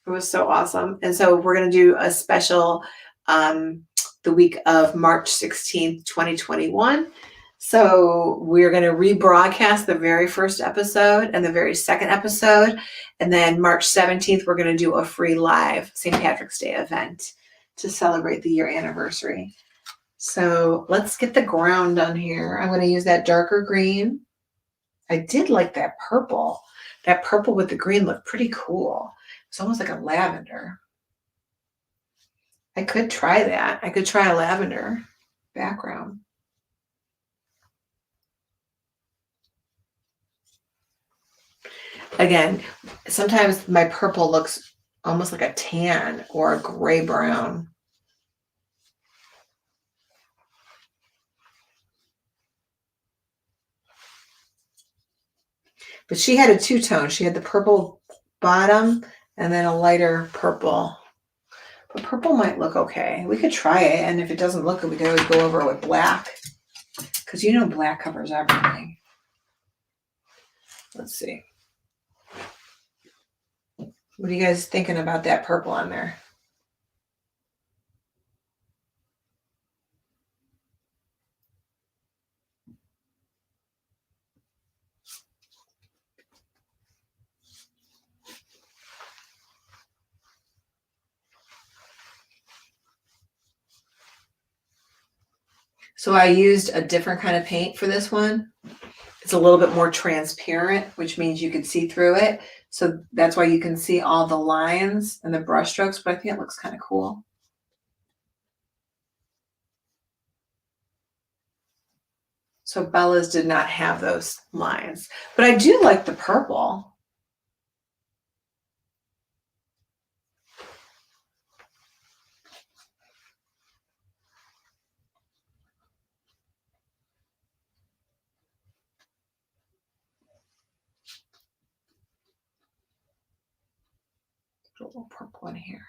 It was so awesome. And so we're going to do a special the week of March 16th, 2021. So we're going to rebroadcast the very first episode and the very second episode. And then March 17th, we're going to do a free live St. Patrick's Day event to celebrate the year anniversary. So let's get the ground done here. I'm going to use that darker green. I did like that purple. That purple with the green looked pretty cool. It's almost like a lavender. I could try that. I could try a lavender background. Again, sometimes my purple looks almost like a tan or a gray brown. But she had a two-tone. She had the purple bottom and then a lighter purple. But purple might look okay. We could try it, and if it doesn't look good, we can always go over it with black. Because you know black covers everything. Let's see. What are you guys thinking about that purple on there? So I used a different kind of paint for this one. It's a little bit more transparent, which means you can see through it. So that's why you can see all the lines and the brush strokes, but I think it looks kind of cool. So Bella's did not have those lines, but I do like the purple. A little purple in here.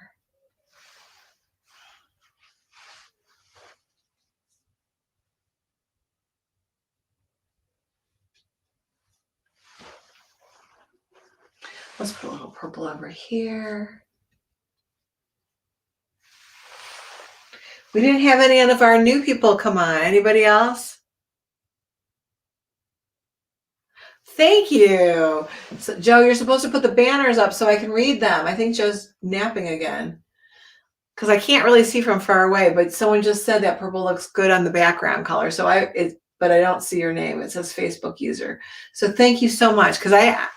Let's put a little purple over here. We didn't have any of our new people come on. Anybody else? Thank you. So, Joe, you're supposed to put the banners up so I can read them. I think Joe's napping again because I can't really see from far away, but someone just said that purple looks good on the background color. So but I don't see your name. It says Facebook user. So thank you so much because I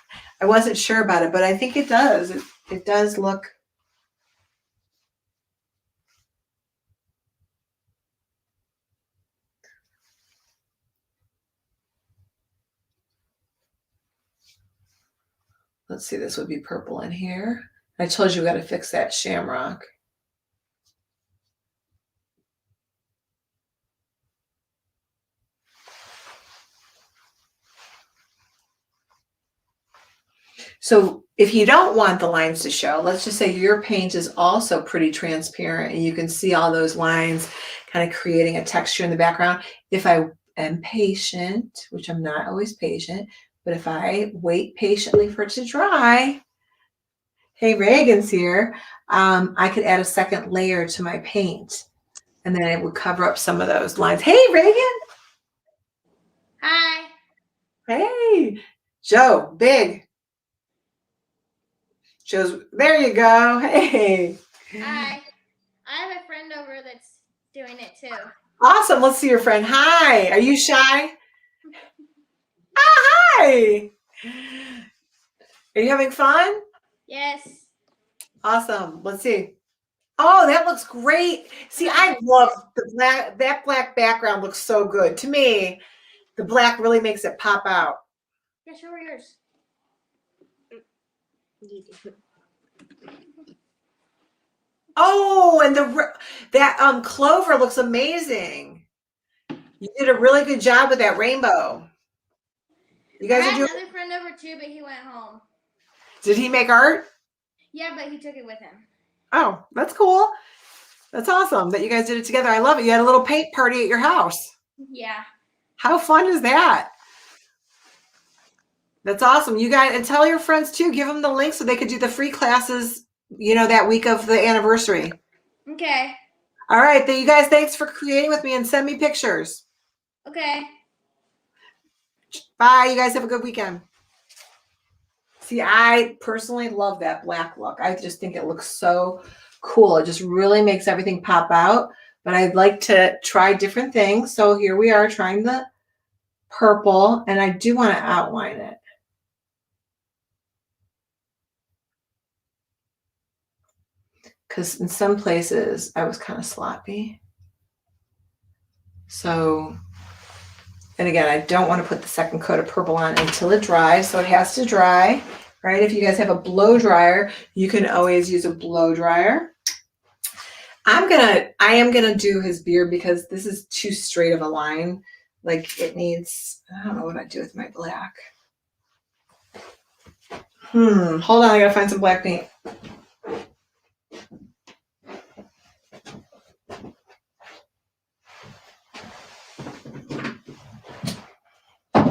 wasn't sure about it, but I think it does. It does look. Let's see, this would be purple in here. I told you we got to fix that shamrock. So if you don't want the lines to show, let's just say your paint is also pretty transparent and you can see all those lines kind of creating a texture in the background. If I am patient, which I'm not always patient, but if I wait patiently for it to dry, hey, Reagan's here, I could add a second layer to my paint and then it would cover up some of those lines. Hey, Reagan. Hi. Hey, Joe, big. Joe's, there you go. Hey. Hi. I have a friend over that's doing it too. Awesome. Let's see your friend. Hi. Are you shy? Oh, hi. Are you having fun? Yes. Awesome. Let's see. Oh, that looks great. See, I love the black. That black background looks so good. To me, the black really makes it pop out. Yeah, show her yours. Oh, and that clover looks amazing. You did a really good job with that rainbow. You guys I are had doing. another friend over too, but he went home. Did he make art? Yeah, but he took it with him. Oh, that's cool. That's awesome that you guys did it together. I love it. You had a little paint party at your house. Yeah. How fun is that? That's awesome. You guys, and tell your friends too, give them the link so they could do the free classes, that week of the anniversary. Okay. All right. Then you guys, thanks for creating with me and send me pictures. Okay. Bye. You guys have a good weekend. See, I personally love that black look. I just think it looks so cool. It just really makes everything pop out. But I'd like to try different things. So here we are trying the purple, and I do want to outline it. Because in some places I was kind of sloppy. So, and again, I don't want to put the second coat of purple on until it dries. So it has to dry, right? If you guys have a blow dryer, you can always use a blow dryer. I am gonna do his beard because this is too straight of a line. Like it needs, I don't know what I do with my black. Hold on, I gotta find some black paint.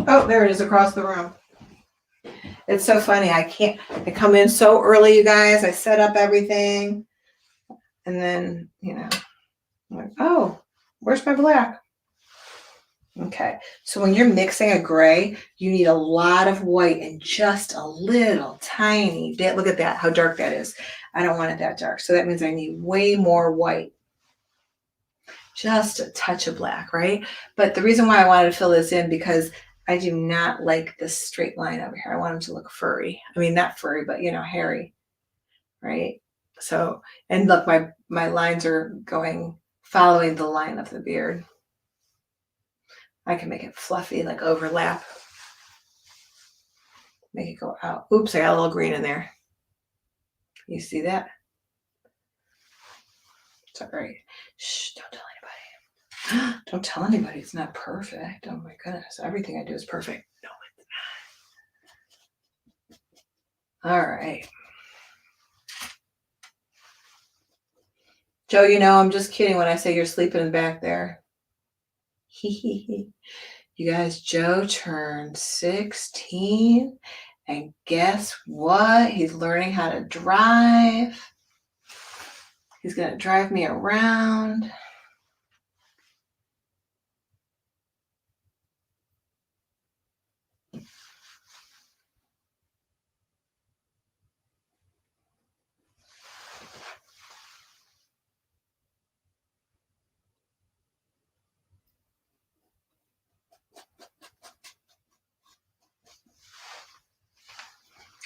Oh, there it is across the room. It's so funny. I come in so early, you guys. I set up everything. And then, I'm like, oh, where's my black? Okay. So when you're mixing a gray, you need a lot of white and just a little tiny bit. Look at that, how dark that is. I don't want it that dark. So that means I need way more white. just a touch of black, right? But the reason why I wanted to fill this in because I do not like this straight line over here. I want him to look furry. I mean, not furry, but you know, hairy, right? So, and look, my lines are going, following the line of the beard. I can make it fluffy, like overlap. Make it go out. Oops, I got a little green in there. You see that? Sorry. Shh, don't tell anybody. Don't tell anybody. It's not perfect. Oh my goodness. Everything I do is perfect. No, it's not. All right. Joe, you know, I'm just kidding when I say you're sleeping back there. You guys, Joe turned 16. And guess what? He's learning how to drive. He's going to drive me around.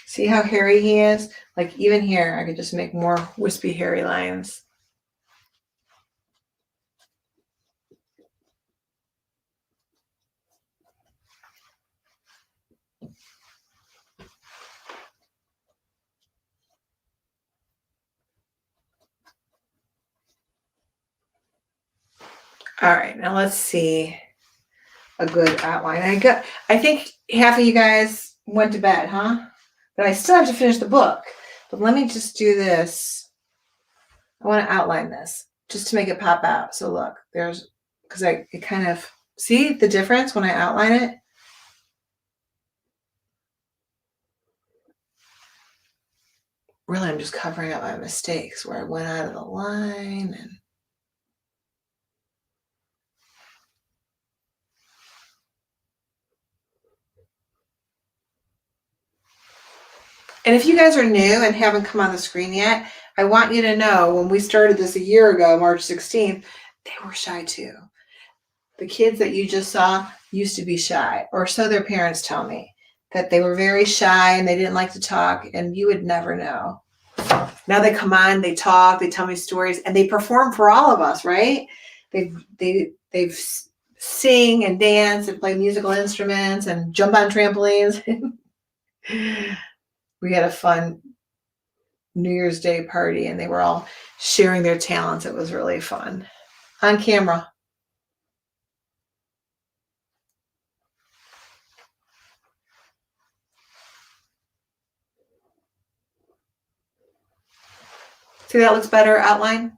See how hairy he is? Like even here, I could just make more wispy, hairy lines. All right, now let's see a good outline. I think half of you guys went to bed, huh? But I still have to finish the book. But let me just do this. I want to outline this just to make it pop out. So look, there's, because it kind of, see the difference when I outline it? Really, I'm just covering up my mistakes where I went out of the line and if you guys are new and haven't come on the screen yet, I want you to know when we started this a year ago, March 16th, they were shy too. The kids that you just saw used to be shy, or so their parents tell me, that they were very shy and they didn't like to talk, and you would never know. Now they come on, they talk, they tell me stories, and they perform for all of us, right? They've sing and dance and play musical instruments and jump on trampolines. We had a fun New Year's Day party and they were all sharing their talents. It was really fun. On camera. See, that looks better outline.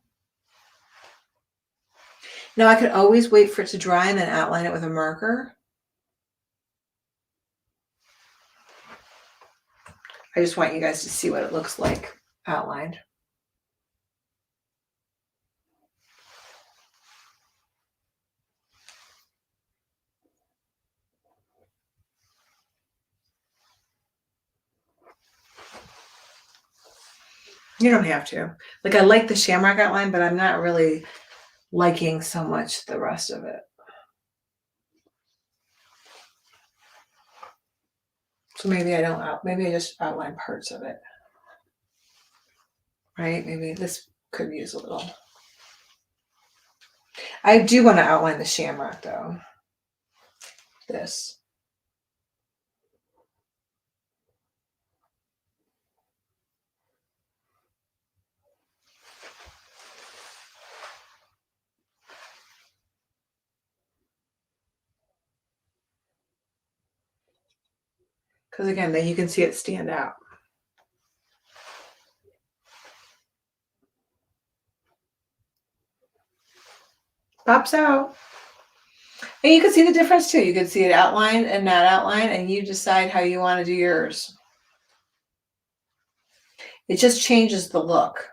Now I could always wait for it to dry and then outline it with a marker. I just want you guys to see what it looks like outlined. You don't have to. Like, I like the shamrock outline, but I'm not really liking so much the rest of it. So maybe maybe I just outline parts of it. Right? Maybe this could use a little. I do want to outline the shamrock though. This. Because again, then you can see it stand out. Pops out. And you can see the difference too. You can see it outlined and not outlined, and you decide how you want to do yours. It just changes the look.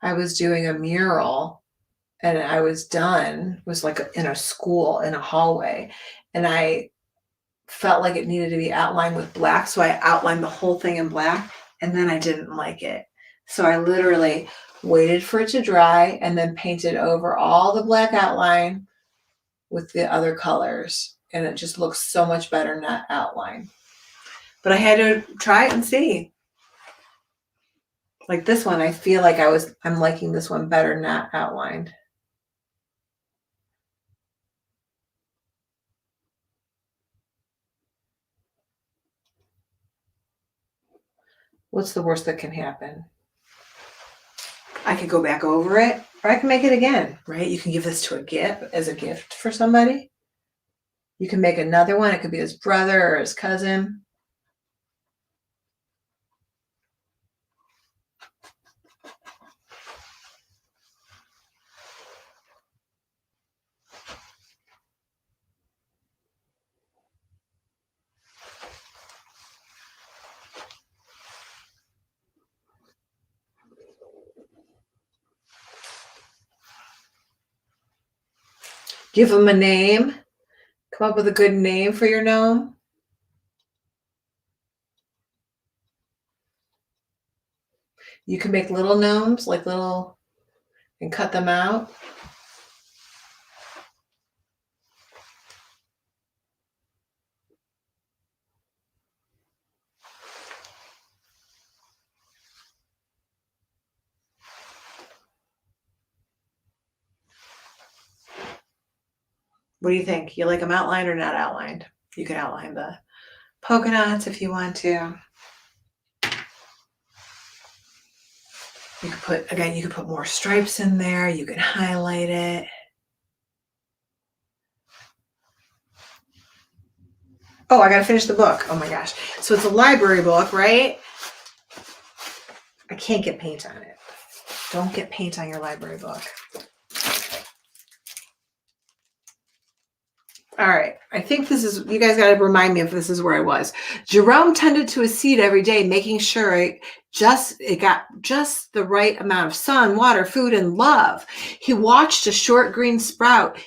I was doing a mural and I was done. It was like in a school, in a hallway. And I felt like it needed to be outlined with black. So I outlined the whole thing in black, and then I didn't like it. So I literally waited for it to dry and then painted over all the black outline with the other colors. And it just looks so much better not outlined. But I had to try it and see. Like this one, I feel like I'm liking this one better not outlined. What's the worst that can happen? I could go back over it, or I can make it again, right? You can give this to a gift, as a gift for somebody. You can make another one. It could be his brother or his cousin. Give them a name. Come up with a good name for your gnome. You can make little gnomes, like little, and cut them out. What do you think? You like them outlined or not outlined? You can outline the polka dots if you want to. You could put more stripes in there. You can highlight it. Oh, I got to finish the book. Oh my gosh. So it's a library book, right? I can't get paint on it. Don't get paint on your library book. All right. I think this is, you guys got to remind me if this is where I was. Jerome tended to his seed every day, making sure it got just the right amount of sun, water, food, and love. He watched a short green sprout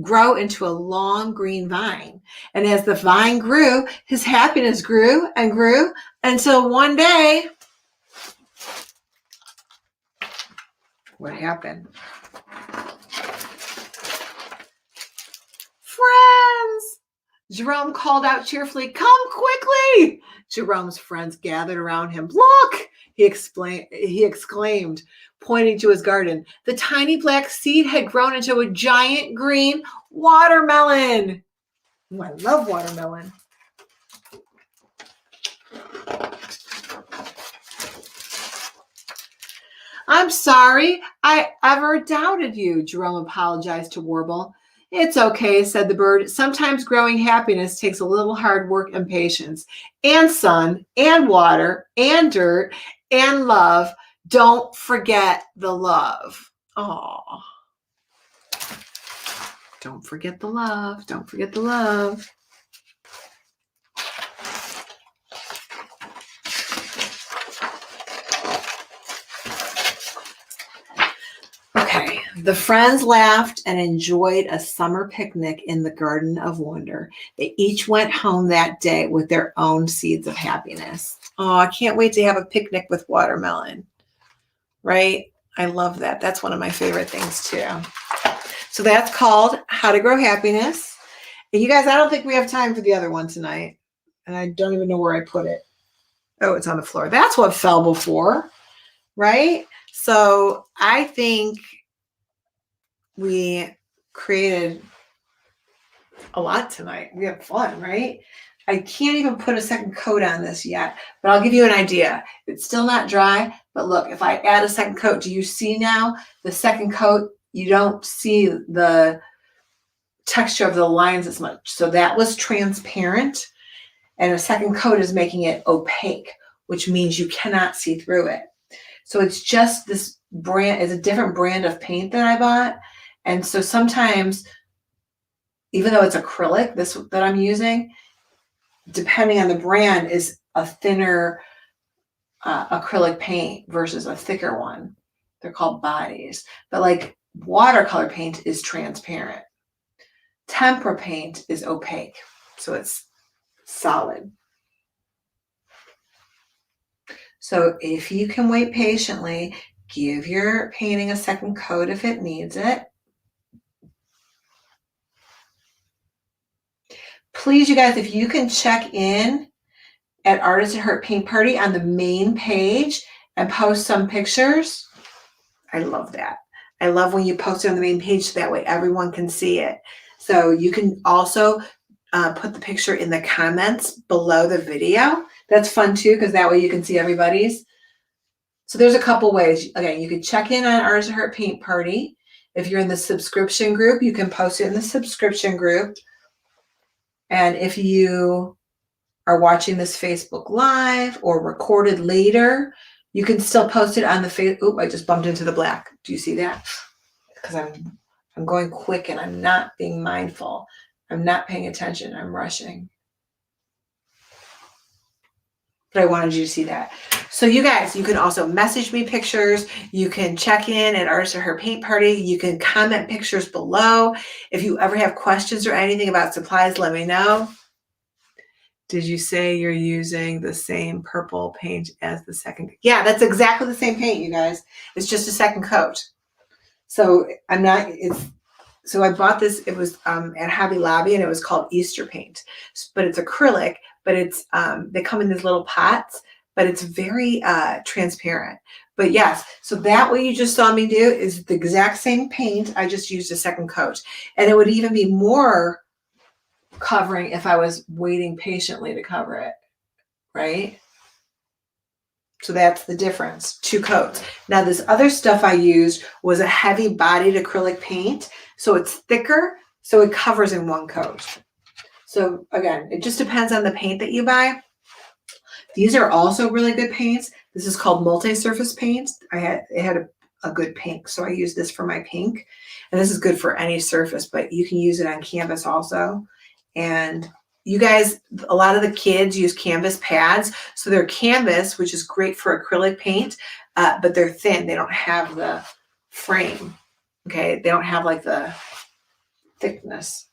grow into a long green vine. And as the vine grew, his happiness grew and grew until one day, what happened? Friends! Jerome called out cheerfully, "Come quickly!" Jerome's friends gathered around him. "Look!" he exclaimed, pointing to his garden. The tiny black seed had grown into a giant green watermelon. Oh, I love watermelon. "I'm sorry I ever doubted you," Jerome apologized to Warble. "It's okay," said the bird. "Sometimes growing happiness takes a little hard work and patience, and sun, and water, and dirt, and love. Don't forget the love." Aw. Don't forget the love. Don't forget the love. Okay, the friends laughed and enjoyed a summer picnic in the Garden of Wonder. They each went home that day with their own seeds of happiness. Oh, I can't wait to have a picnic with watermelon, right? I love that. That's one of my favorite things too. So that's called How to Grow Happiness. And you guys, I don't think we have time for the other one tonight. And I don't even know where I put it. Oh, it's on the floor. That's what fell before, right? So I think we created a lot tonight. We have fun, right? I can't even put a second coat on this yet, but I'll give you an idea. It's still not dry, but look, if I add a second coat, do you see now the second coat? You don't see the texture of the lines as much. So that was transparent, and a second coat is making it opaque, which means you cannot see through it. So it's just this brand, is a different brand of paint that I bought. And so sometimes, even though it's acrylic, this that I'm using, depending on the brand, is a thinner acrylic paint versus a thicker one. They're called bodies. But like watercolor paint is transparent. Tempera paint is opaque. So it's solid. So if you can wait patiently, give your painting a second coat if it needs it. Please, you guys, if you can check in at Artist at Heart Paint Party on the main page and post some pictures, I love that. I love when you post it on the main page so that way everyone can see it. So you can also put the picture in the comments below the video. That's fun too, because that way you can see everybody's. So there's a couple ways. Again, you can check in on Artist at Heart Paint Party. If you're in the subscription group, you can post it in the subscription group. And if you are watching this Facebook Live or recorded later, you can still post it on the Facebook. Oop, I just bumped into the black. Do you see that? Because I'm going quick and I'm not being mindful. I'm not paying attention. I'm rushing. But I wanted you to see that. So you guys, you can also message me pictures. You can check in at Artist at Her Paint Party. You can comment pictures below. If you ever have questions or anything about supplies, let me know. Did you say you're using the same purple paint as the second? Yeah, that's exactly the same paint, you guys. It's just a second coat. So so I bought this, it was at Hobby Lobby, and it was called Easter paint, but it's acrylic, but it's, they come in these little pots, but it's very transparent. But yes, so that what you just saw me do is the exact same paint. I just used a second coat, and it would even be more covering if I was waiting patiently to cover it, right? So that's the difference, 2 coats. Now this other stuff I used was a heavy bodied acrylic paint. So it's thicker, so it covers in 1 coat. So again, it just depends on the paint that you buy. These are also really good paints. This is called multi-surface paint. It had a good pink, so I used this for my pink. And this is good for any surface, but you can use it on canvas also. And you guys, a lot of the kids use canvas pads. So they're canvas, which is great for acrylic paint, but they're thin. They don't have the frame, okay? They don't have like the thickness.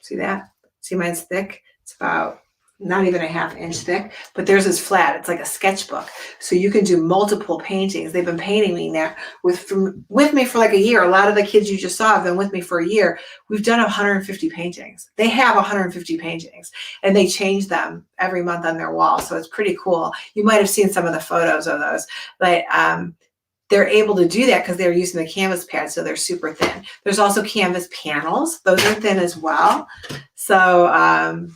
See that? See, mine's thick. It's about not even a ½ inch thick, but theirs is flat. It's like a sketchbook. So you can do multiple paintings. They've been painting me now with me for like a year. A lot of the kids you just saw have been with me for a year. We've done 150 paintings. They have 150 paintings, and they change them every month on their wall. So it's pretty cool. You might have seen some of the photos of those, but they're able to do that because they're using the canvas pad, so they're super thin. There's also canvas panels. Those are thin as well. So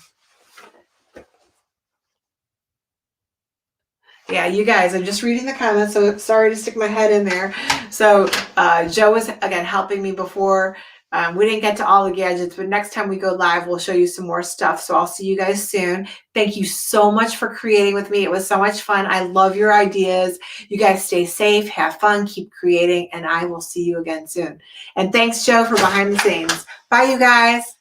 yeah, you guys, I'm just reading the comments, so sorry to stick my head in there. So Joe was, again, helping me before. We didn't get to all the gadgets, but next time we go live, we'll show you some more stuff. So I'll see you guys soon. Thank you so much for creating with me. It was so much fun. I love your ideas. You guys stay safe, have fun, keep creating, and I will see you again soon. And thanks, Joe, for behind the scenes. Bye, you guys.